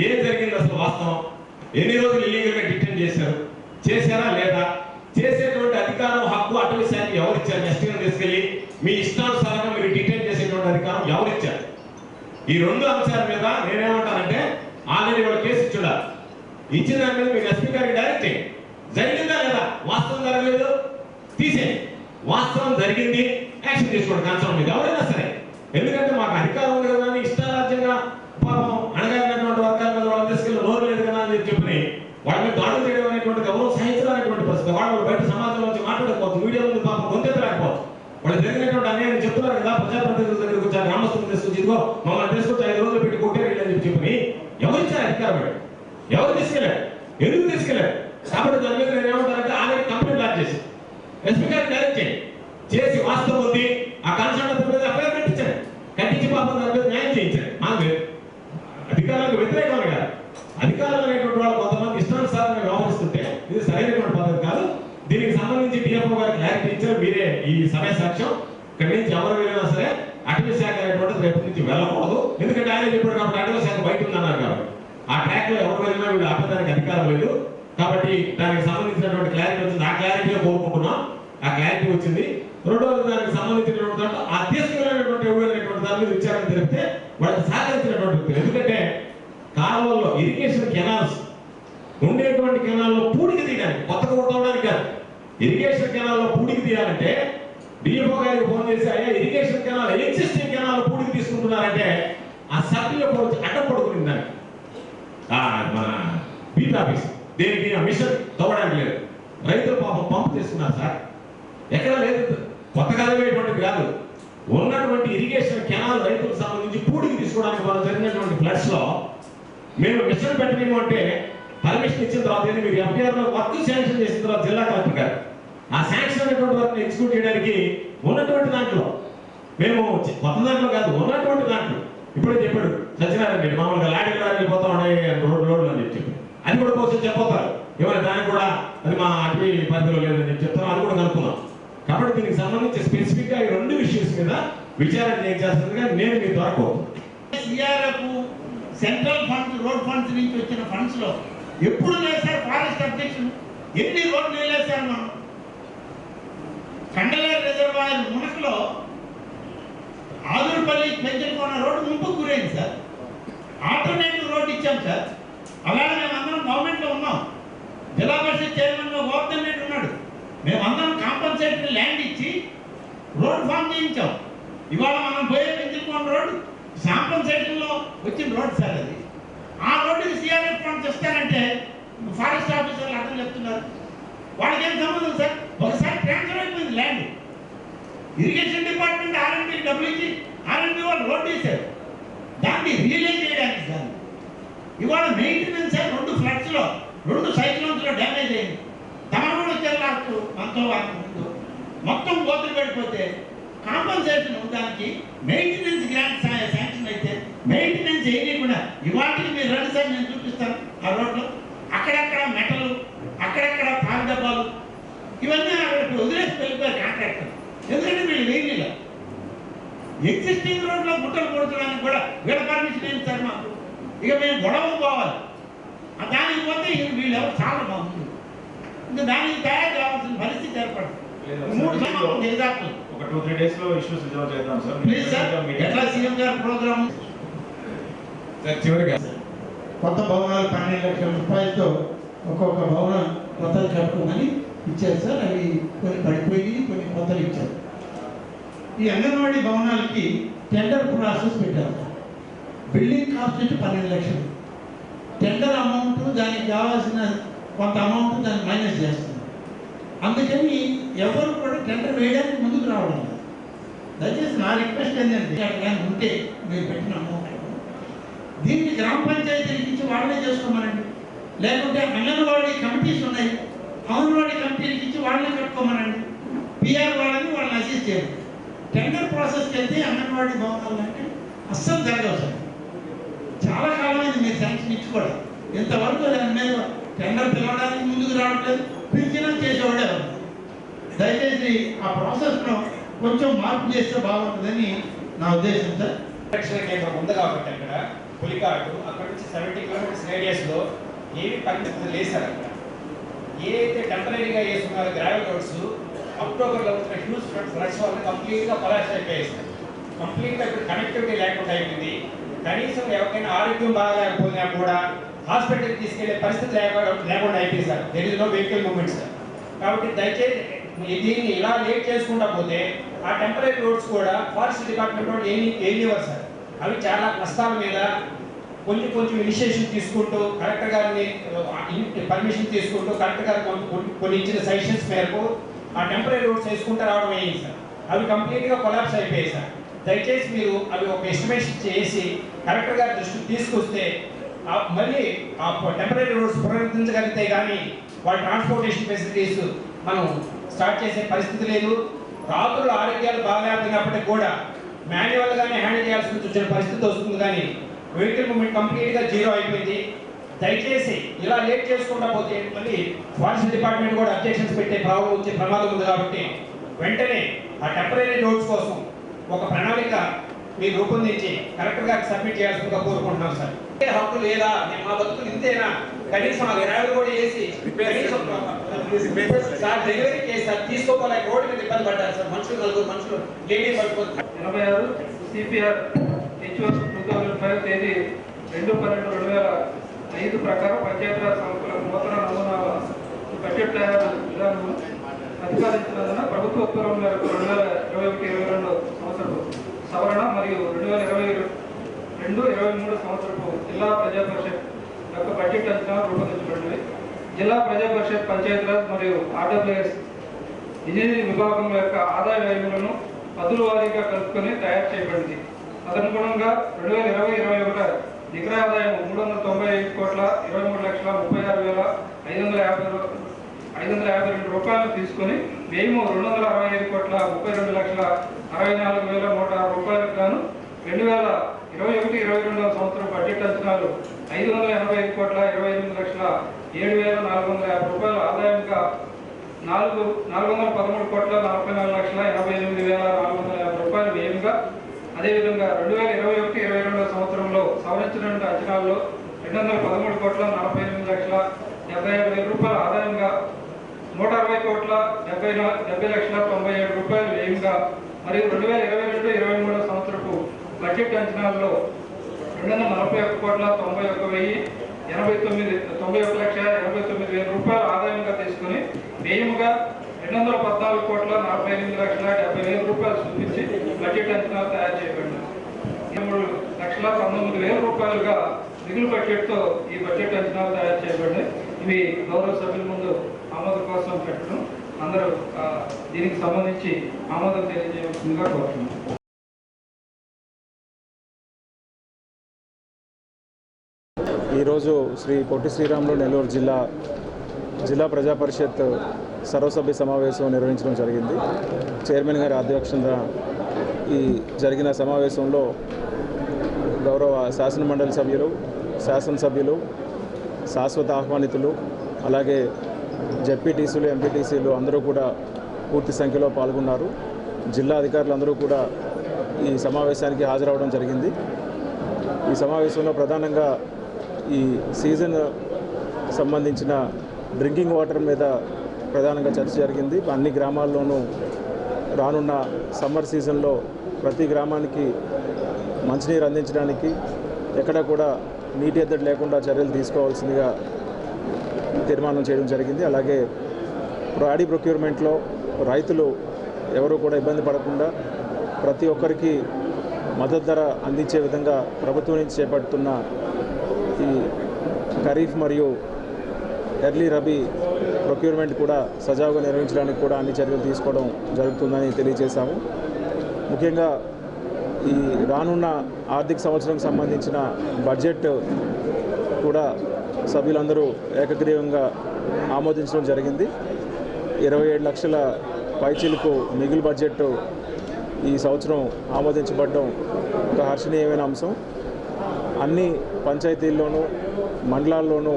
ఏం జరిగింది, అసలు వాస్తవం, ఎన్ని రోజులు ఇల్లీగల్గా డిటెన్ చేశారా లేదా, చేసేటువంటి అధికారం హక్కు అటవీ శాఖ ఎవరిచ్చారు? ఎస్టీని తీసుకెళ్ళి మీ ఇష్టానుసారంగా మీరు డిటెన్ చేసేటువంటి అధికారం ఎవరిచ్చారు? ఈ 2 అంశాల మీద నేనేమంటానంటే ఆల్రెడీ వాళ్ళు కేసు ఇచ్చుండాలి. ఇచ్చిన దాని మీద మీరు ఎస్పీ గారికి డైరెక్ట్ జరిగిందా లేదా, వాస్తవం జరగలేదు తీసేయండి, వాస్తవం జరిగింది యాక్షన్ తీసుకోండి కన్సర్న్ మీద ఎవరైనా సరే. ఎందుకంటే మాకు అధికారం ఉంది కదా అని ఇష్టారాజ్యంగా పాపం అణగారినటువంటి వర్గాల మీద వాళ్ళు తీసుకెళ్ళి నోరు లేదు కదా అని చెప్పి వాళ్ళ మీద దాడులు చేయడం అనేటువంటిది ఎవరో సహించడానికి పరిస్థితి. వాళ్ళు బయట సమాజంలో వచ్చి మాట్లాడకపోవచ్చు, మీడియా ముందు పాపం గొంతెత్తలేకపోవచ్చు. వాళ్ళు జరిగినటువంటి అన్యాయం చెప్తున్నారు కదా, ప్రజాప్రతినిధుల దగ్గరకు వచ్చారు, గ్రామస్తులు తీసుకొచ్చి ఇదిగో మమ్మల్ని తీసుకొచ్చి 5 రోజులు పెట్టి కొట్టారు అని చెప్పి ఎవరిచ్చారు అధికారం? ఎవరు తీసుకెళ్ళారు? ఎందుకు తీసుకెళ్ళారు? కాబట్టి దాని మీద నేను ఏమంటానంటే ఆల్రెడీ కంప్లైంట్ లాంచ్ చేసి ఎస్పీ గారికి డైరెక్ట్ చేసి వాస్తవం ఉంది ఆ కన్సర్న్ మీద ఎఫ్ఐఆర్ కట్టించండి, కట్టించి పాపం దాని మీద న్యాయం చేయించండి. మాకు అధికారులకు వ్యతిరేకం కాదు. అధికారులు అనేటువంటి వాళ్ళు కొంతమంది ఇష్టానుసారంగా వ్యవహరిస్తుంటే ఇది సరైనటువంటి పద్ధతి కాదు. దీనికి సంబంధించి డిఎఫ్ఓ గారికి క్లారిటీ ఇచ్చారు, మీరే ఈ సమయ సాక్ష్యం. ఇక్కడి నుంచి ఎవరు వెళ్ళినా సరే అటవీ శాఖ అనేటువంటిది రేపు నుంచి వెళ్ళకూడదు. ఎందుకంటే ఆయన చెప్పాడు కాబట్టి అటవీ శాఖ బయట ఉందన్నారు కాబట్టి ఆ ట్రాక్ లో ఎవరు వెళ్ళినా వీళ్ళు ఆపడానికి అధికారం లేదు. కాబట్టి దానికి సంబంధించినటువంటి క్లారిటీ వచ్చింది. ఆ క్లారిటీలో కోరుకుంటున్నాం, ఆ క్లారిటీ వచ్చింది. రెండోది దానికి సంబంధించినటువంటి ఆ తీసుకెళ్ళినటువంటి ఎవరైనటువంటి దాని మీద విచారణ జరిపితే వాళ్ళకి సహకరించినటువంటి, ఎందుకంటే కాలువల్లో ఇరిగేషన్ కెనాల్స్ ఉండేటువంటి కెనాల్లో పూడికి తీయడానికి, కొత్తగా కొట్టడానికి కాదు, ఇరిగేషన్ కెనాల్లో పూడికి తీయాలంటే డిఎఫ్ఓ గారికి ఫోన్ చేసి అయ్యా ఇరిగేషన్ కెనాల్ ఎగ్జిస్టింగ్ కెనాల్ పూడికి తీసుకుంటున్నారంటే ఆ సభ్యుల అడ్డం పడుకుని దానికి మన బీట్ ఆఫీస్ దేనికి ఆ మిషన్ తవ్వడానికి లేదు. రైతులు పాపం పంపు చేసుకున్నారు సార్, ఎక్కడా లేదు, కొత్తగా వేయటువంటిది కాదు. ఉన్నటువంటి ఇరిగేషన్ కెనాల్ రైతులకు సంబంధించి పూడికి తీసుకోవడానికి వాళ్ళు జరిగినటువంటి ఫ్లడ్స్ లో మేము మిషన్ పెట్టలేము అంటే పర్మిషన్ ఇచ్చిన తర్వాత మీరు ఎఫ్ఐఆర్ లో వర్క్ శాంక్షన్ చేసిన తర్వాత జిల్లా కలెక్టర్ గారు ఆ శాంక్షన్ అనేటువంటి వర్క్ ఎగ్జిక్యూట్ చేయడానికి ఉన్నటువంటి దాంట్లో మేము కొత్త దాంట్లో కాదు, ఉన్నటువంటి దాంట్లో ఇప్పుడే చెప్పాడు సత్యనారాయణ రెడ్డి, మామూలుగా లాడీలో వెళ్ళిపోతా ఉన్నాయి రోడ్లు అని చెప్పి అది కూడా కోసం చెప్పతారు ఏమైనా దానికి కూడా అది మా అటవీ పరిధిలో లేదని చెప్పి చెప్తాను, అది కూడా కనుక్కున్నాం. కాబట్టి దీనికి సంబంధించి స్పెసిఫిక్ గా ఈ 2 ఇష్యూస్ మీద విచారణ చేయాల్సిందిగా నేను మీ ద్వారా కోరుతున్నాను. CRF central funds, road funds నుంచి వచ్చిన ఫండ్స్ లో ఎప్పుడు వేశారు ఫారెస్ట్ అబ్జెక్షన్? ఎన్ని రోడ్లు వేసారు మనం? కండలేరు రిజర్వాయర్ మునకలో ఆదురుపల్లి పెంచుకున్న రోడ్డు ముంపుకు గురైంది సార్. ఆల్టర్నేటివ్ రోడ్ ఇచ్చాం సార్. అలాగే మేమందరం గవర్నమెంట్లో ఉన్నాం. జిల్లా పరిషత్ చైర్మన్ గా గోవర్ధన్ రెడ్డి ఉన్నాడు. మేమందరం కాంపన్సేటరీ ల్యాండ్ ఇచ్చి రోడ్ ఫామ్ చేయించాం. ఇవాళ మనం పోయే పెంచుకున్న రోడ్డు కాంపన్సేటరీలో వచ్చిన రోడ్ సార్ అది. ఆ రోడ్డుకి సిఆర్ఎఫ్ ఫండ్స్ ఇస్తారంటే ఫారెస్ట్ ఆఫీసర్లు అర్థం చెప్తున్నారు. వాళ్ళకి ఏం సంబంధం సార్? ఒకసారి ట్రాన్స్ఫర్ అయిపోయింది ల్యాండ్. ఇరిగేషన్ డిపార్ట్మెంట్ ఆర్ఎండ్బి డబ్బులు ఇచ్చి ఆర్ఎండ్బి వాళ్ళు రోడ్డు వేశారు దాన్ని రియలైజ్ చేయడానికి సార్. ఇవాళ మెయింటెనెన్స్ 2 ఫ్లడ్స్ లో 2 సైక్లోన్స్ లో డ్యామేజ్ అయింది. తమను వచ్చారు లాస్ట్ మనతో ముందు మొత్తం గోతులు పడిపోతే కాంపన్సేషన్ దానికి మెయింటెనెన్స్ గ్రాంట్ శాంక్షన్ అయితే మెయింటెనెన్స్ చేయకుండా ఇవాటికి మీరు రండి సార్ నేను చూపిస్తాను. ఆ రోడ్లో అక్కడక్కడ మెటలు, అక్కడక్కడ తాగు డబ్బాలు ఇవన్నీ అక్కడికి వదిలేసి వెళ్ళిపోయారు కాంట్రాక్టర్. ఎందుకంటే వీళ్ళు వేయలే. ఎగ్జిస్టింగ్ రోడ్లో గుట్టలు కొడుకోవడానికి కూడా వీళ్ళ పర్మిషన్ ఏంటి సార్ మాకు? ఇక మేము గొడవ పోవాలి. దానికి పోతే వీళ్ళు ఎవరు చాలా బాగుంటుంది. ఇంకా దానికి తయారు కావాల్సిన పరిస్థితి ఏర్పడుతుంది. 3 సంవత్సరాలు ఎగ్జాక్ట్ ఒక 2-3 డేస్ లో ఇష్యూస్ రిజాల్వ్ చేద్దాం సార్. ప్లీజ్ సార్, ఎట్లా సీఎం గారి ప్రోగ్రామ్ చివరిగా కొత్త భవనాలు 12 లక్షల రూపాయలతో ఒక్కొక్క భవనం కొత్తలు కట్టుకోమని ఇచ్చారు సార్. అవి కొన్ని పడిపోయి కొన్ని కొత్తలు ఇచ్చారు. ఈ అంగన్వాడీ భవనాలకి టెండర్ ప్రాసెస్ పెట్టారు. బిల్డింగ్ కాస్ట్ వచ్చి 12 లక్షలు, టెండర్ అమౌంట్ దానికి కావాల్సిన కొంత అమౌంట్ దాన్ని మైనస్ చేస్తుంది. అందుకని ఎవరు కూడా టెండర్ వేయడానికి ముందుకు రావడం లేదు. దయచేసి నా రిక్వెస్ట్ ఏంటంటే అట్లా ఉంటే మీరు పెట్టిన అమౌంట్ దీన్ని గ్రామ పంచాయతీలకు ఇచ్చి వాళ్ళే చేసుకోమనండి. లేకుంటే అంగన్వాడీ కమిటీస్ ఉన్నాయి, అంగన్వాడీ కమిటీలకు ఇచ్చి వాళ్ళే కట్టుకోమనండి. పిఆర్ వాళ్ళని అసిస్ట్ చేయండి. టెండర్ ప్రాసెస్కి వెళ్తే అంగన్వాడీ భవనాలు అంటే అస్సలు జరగవు సార్. చాలా కాలమైంది మీరు శాంక్షన్ ఇచ్చుకోవడం. ఇంతవరకు దాని మీద టెండర్ పిలవడానికి ముందుకు రావట్లేదు, పిలిచినా చేసేవాడే ఉంది. దయచేసి ఆ ప్రాసెస్ను కొంచెం మార్పు చేస్తే బాగుంటుందని నా ఉద్దేశం సార్. పరీక్షల కేంద్రం ఉంది కాబట్టి అక్కడ పులికాటు అక్కడ నుంచి 70 కిలోమీటర్స్ రేడియస్లో ఏమి పరిస్థితులు లేదు సార్. అక్కడ ఏదైతే టెంపరీగా వేసుకున్నారో గ్రావెల్ రోడ్స్ అక్టోబర్లో వచ్చిన హ్యూజ్ ఫ్లడ్స్ వల్ల కంప్లీట్గా కొలాప్స్ అయిపోయాయి సార్. కంప్లీట్గా ఇప్పుడు కనెక్టివిటీ లేకుండా అయిపోయింది. కనీసం ఎవరికైనా ఆరోగ్యం బాగాలేకపోయినా కూడా హాస్పిటల్కి తీసుకెళ్లే పరిస్థితి లేకుండా అయిపోయింది sir. There is no vehicle movement sir. కాబట్టి దయచేసి దీన్ని ఇలా లేట్ చేసుకుంటా పోతే ఆ టెంపరీ రోడ్స్ కూడా ఫారెస్ట్ డిపార్ట్మెంట్ వాళ్ళు ఏమివ్వరు సార్. అవి చాలా కష్టాల మీద కొంచెం ఇనిషియేషన్ తీసుకుంటూ కలెక్టర్ గారిని పర్మిషన్ తీసుకుంటూ కలెక్టర్ గారు కొన్ని ఇచ్చిన సజెషన్స్ మేరకు ఆ టెంపరీ రోడ్స్ వేసుకుంటూ రావడం అయ్యింది సార్. అవి కంప్లీట్గా కొలాప్స్ అయిపోయాయి సార్. దయచేసి మీరు అవి ఒక ఎస్టిమేషన్ చేసి కలెక్టర్ గారి దృష్టికి తీసుకొస్తే మళ్ళీ ఆ టెంపరీ రోడ్స్ పునరుద్ధరించగలిగితే కానీ వాళ్ళ ట్రాన్స్పోర్టేషన్ ఫెసిలిటీస్ మనం స్టార్ట్ చేసే పరిస్థితి లేదు. రాత్రులు ఆరోగ్యాలు బాగాలేకపోయినప్పటికీ కూడా మాన్యువల్గానే హ్యాండిల్ చేయాల్సి వచ్చిన పరిస్థితి వస్తుంది. కానీ వెహికల్ మూవ్మెంట్ కంప్లీట్గా జీరో అయిపోయింది. దయచేసి ఇలా లేట్ చేసుకుంటా పోతే మళ్ళీ ఫారెస్ట్ డిపార్ట్మెంట్ కూడా అబ్జెక్షన్స్ పెట్టే ప్రాబ్లం వచ్చే ప్రమాదం ఉంది. కాబట్టి వెంటనే ఆ టెంపరీ రోడ్స్ కోసం ఒక ప్రణాళిక మీరు రూపొందించి కలెక్టర్ గారికి సబ్మిట్ చేయాల్సిందిగా కోరుకుంటున్నాం సార్. హక్కు లేదా మా బతుకులు ఇంతేనా, కనీసం ఆ గ్రావెల్ కూడా వేసి సార్ డెలివరీ చేసి సార్ తీసుకోలేక రోడ్డు మీద ఇబ్బంది పడ్డారు సార్. నలుగురు మనుషులు లేడీ పట్టుకోవాలి. 86 CPR HOS 2005 తేదీ 2/12/2005 ప్రకారం పంచాయతీరాజ్ సంస్థల నూతన నమూనా బడ్జెట్ తయారు విధానం ప్రతిపాదించినందున ప్రభుత్వ ఉత్తర్వుల మేరకు 2021-22 సంవత్సరపు సవరణ మరియు 2022-23 సంవత్సరపు జిల్లా ప్రజా పరిషత్ యొక్క బడ్జెట్ అంచనాలు రూపొందించబడినవి. జిల్లా ప్రజా పరిషత్ పంచాయతీరాజ్ మరియు RWS ఇంజనీరింగ్ విభాగం యొక్క ఆదాయ వ్యయములను పదుల వారీగా కలుపుకొని తయారు చేయబడింది. తదనుగుణంగా 2020-21 నికర ఆదాయం 395,23,36,552 రూపాయలు తీసుకొని వ్యయము 265,32,64,106 రూపాయలకు గాను 2021-22 సంవత్సరం బడ్జెట్ అంచనాలు 555,28,7,450 రూపాయల ఆదాయంగా 413,44,88,450 రూపాయల వ్యయంగా, అదేవిధంగా 2021-22 సంవత్సరంలో సవరించిన అంచనాల్లో 213,48,77,000 రూపాయల ఆదాయంగా 160,70,97,097 రూపాయల వ్యయంగా మరియు 2022-23 సంవత్సరపు బడ్జెట్ అంచనాల్లో 241,91,089,000 రూపాయల ఆదాయంగా తీసుకుని వ్యయముగా 214,48,70,000 రూపాయలు చూపించి బడ్జెట్ అంచనాలు తయారు చేయబడింది. 3,19,000 రూపాయలుగా మిగులు బడ్జెట్తో ఈ బడ్జెట్ అంచనాలు తయారు చేయబడింది. ఇవి గౌరవ సభ్యుల ముందు ఆమోదం కోసం పెట్టడం, అందరూ దీనికి సంబంధించి ఆమోదం తెలియజేయవలసిందిగా కోరుతున్నాం. ఈరోజు శ్రీ పొట్టి శ్రీరాములు నెల్లూరు జిల్లా ప్రజా పరిషత్ సర్వసభ్య సమావేశం నిర్వహించడం జరిగింది. చైర్మన్ గారి అధ్యక్షతన ఈ జరిగిన సమావేశంలో గౌరవ శాసనమండలి సభ్యులు, శాసనసభ్యులు, శాశ్వత ఆహ్వానితులు, అలాగే జెడ్పీటీసీలు, ఎంపీటీసీలు అందరూ కూడా పూర్తి సంఖ్యలో పాల్గొన్నారు. జిల్లా అధికారులందరూ కూడా ఈ సమావేశానికి హాజరవడం జరిగింది. ఈ సమావేశంలో ప్రధానంగా ఈ సీజన్ సంబంధించిన డ్రింకింగ్ వాటర్ మీద ప్రధానంగా చర్చ జరిగింది. అన్ని గ్రామాల్లోనూ రానున్న సమ్మర్ సీజన్లో ప్రతి గ్రామానికి మంచినీరు అందించడానికి ఎక్కడ కూడా నీటి ఎద్దడి లేకుండా చర్యలు తీసుకోవాల్సిందిగా తీర్మానం చేయడం జరిగింది. అలాగే ప్యాడీ ప్రొక్యూర్మెంట్లో రైతులు ఎవరు కూడా ఇబ్బంది పడకుండా ప్రతి ఒక్కరికి మద్దతు ధర అందించే విధంగా ప్రభుత్వం నుంచి చేపడుతున్న ఈ ఖరీఫ్ మరియు ఎర్లీ రబీ ప్రొక్యూర్మెంట్ కూడా సజావుగా నిర్వహించడానికి కూడా అన్ని చర్యలు తీసుకోవడం జరుగుతుందని తెలియజేశాము. ముఖ్యంగా ఈ రానున్న ఆర్థిక సంవత్సరానికి సంబంధించిన బడ్జెట్ కూడా సభ్యులందరూ ఏకగ్రీవంగా ఆమోదించడం జరిగింది. 27 లక్షల పైచీలకు మిగులు బడ్జెట్ ఈ సంవత్సరం ఆమోదించబడడం ఒక హర్షణీయమైన అంశం. అన్ని పంచాయతీల్లోనూ మండలాల్లోనూ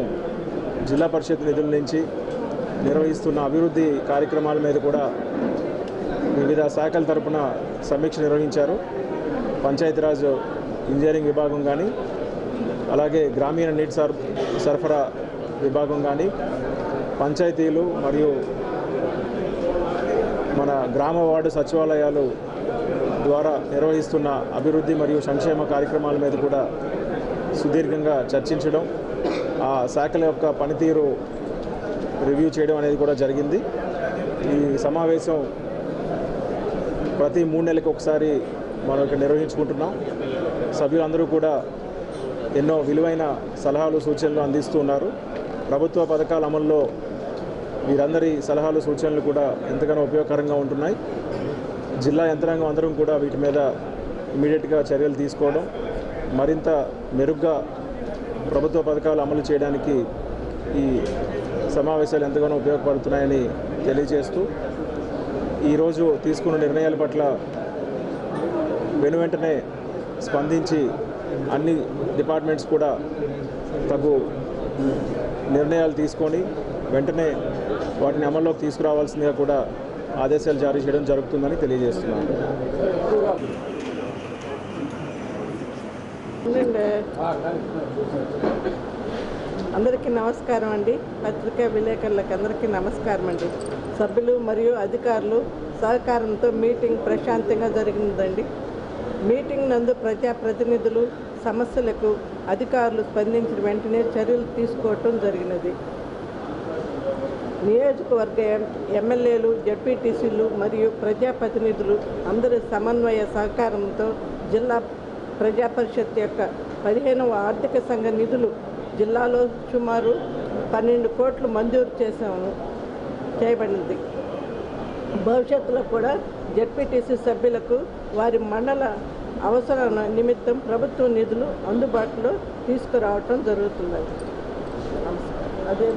జిల్లా పరిషత్ నిధుల నుంచి నిర్వహిస్తున్న అభివృద్ధి కార్యక్రమాల మీద కూడా వివిధ శాఖల తరపున సమీక్ష నిర్వహించారు. పంచాయతీరాజ్ ఇంజనీరింగ్ విభాగం కానీ, అలాగే గ్రామీణ నీటి సరఫరా విభాగం కానీ, పంచాయతీలు మరియు మన గ్రామ వార్డు సచివాలయాలు ద్వారా నిర్వహిస్తున్న అభివృద్ధి మరియు సంక్షేమ కార్యక్రమాల మీద కూడా సుదీర్ఘంగా చర్చించడం, ఆ శాఖల యొక్క పనితీరు రివ్యూ చేయడం అనేది కూడా జరిగింది. ఈ సమావేశం ప్రతి 3 నెలలకు ఒకసారి మనం ఇక్కడ నిర్వహించుకుంటున్నాం. సభ్యులందరూ కూడా ఎన్నో విలువైన సలహాలు సూచనలు అందిస్తూ ఉన్నారు. ప్రభుత్వ పథకాల అమల్లో వీరందరి సలహాలు సూచనలు కూడా ఎంతగానో ఉపయోగకరంగా ఉంటున్నాయి. జిల్లా యంత్రాంగం అందరం కూడా వీటి మీద ఇమీడియట్గా చర్యలు తీసుకోవడం, మరింత మెరుగ్గా ప్రభుత్వ పథకాలు అమలు చేయడానికి ఈ సమావేశాలు ఎంతగానో ఉపయోగపడుతున్నాయని తెలియజేస్తూ, ఈరోజు తీసుకున్న నిర్ణయాల పట్ల వెనువెంటనే స్పందించి అన్ని డిపార్ట్మెంట్స్ కూడా తగు నిర్ణయాలు తీసుకొని వెంటనే వాటిని అమల్లోకి తీసుకురావాల్సిందిగా కూడా ఆదేశాలు జారీ చేయడం జరుగుతుందని తెలియజేస్తున్నాను. అందరికీ నమస్కారం అండి. పత్రికా విలేకరులకు అందరికీ నమస్కారం అండి. సభ్యులు మరియు అధికారులు సహకారంతో మీటింగ్ ప్రశాంతంగా జరిగిందండి. మీటింగ్ నందు ప్రజాప్రతినిధులు సమస్యలకు అధికారులు స్పందించిన వెంటనే చర్యలు తీసుకోవటం జరిగినది. నియోజకవర్గ ఎమ్మెల్యేలు, జడ్పీటీసీలు మరియు ప్రజాప్రతినిధులు అందరి సమన్వయ సహకారంతో జిల్లా ప్రజా పరిషత్ యొక్క 15వ ఆర్థిక సంఘ నిధులు జిల్లాలో సుమారు 12 కోట్లు మంజూరు చేయబడింది. భవిష్యత్తులో కూడా జడ్పీటీసీ సభ్యులకు వారి మండల అవసరాల నిమిత్తం ప్రభుత్వ నిధులు అందుబాటులో తీసుకురావటం జరుగుతుందండి. అదే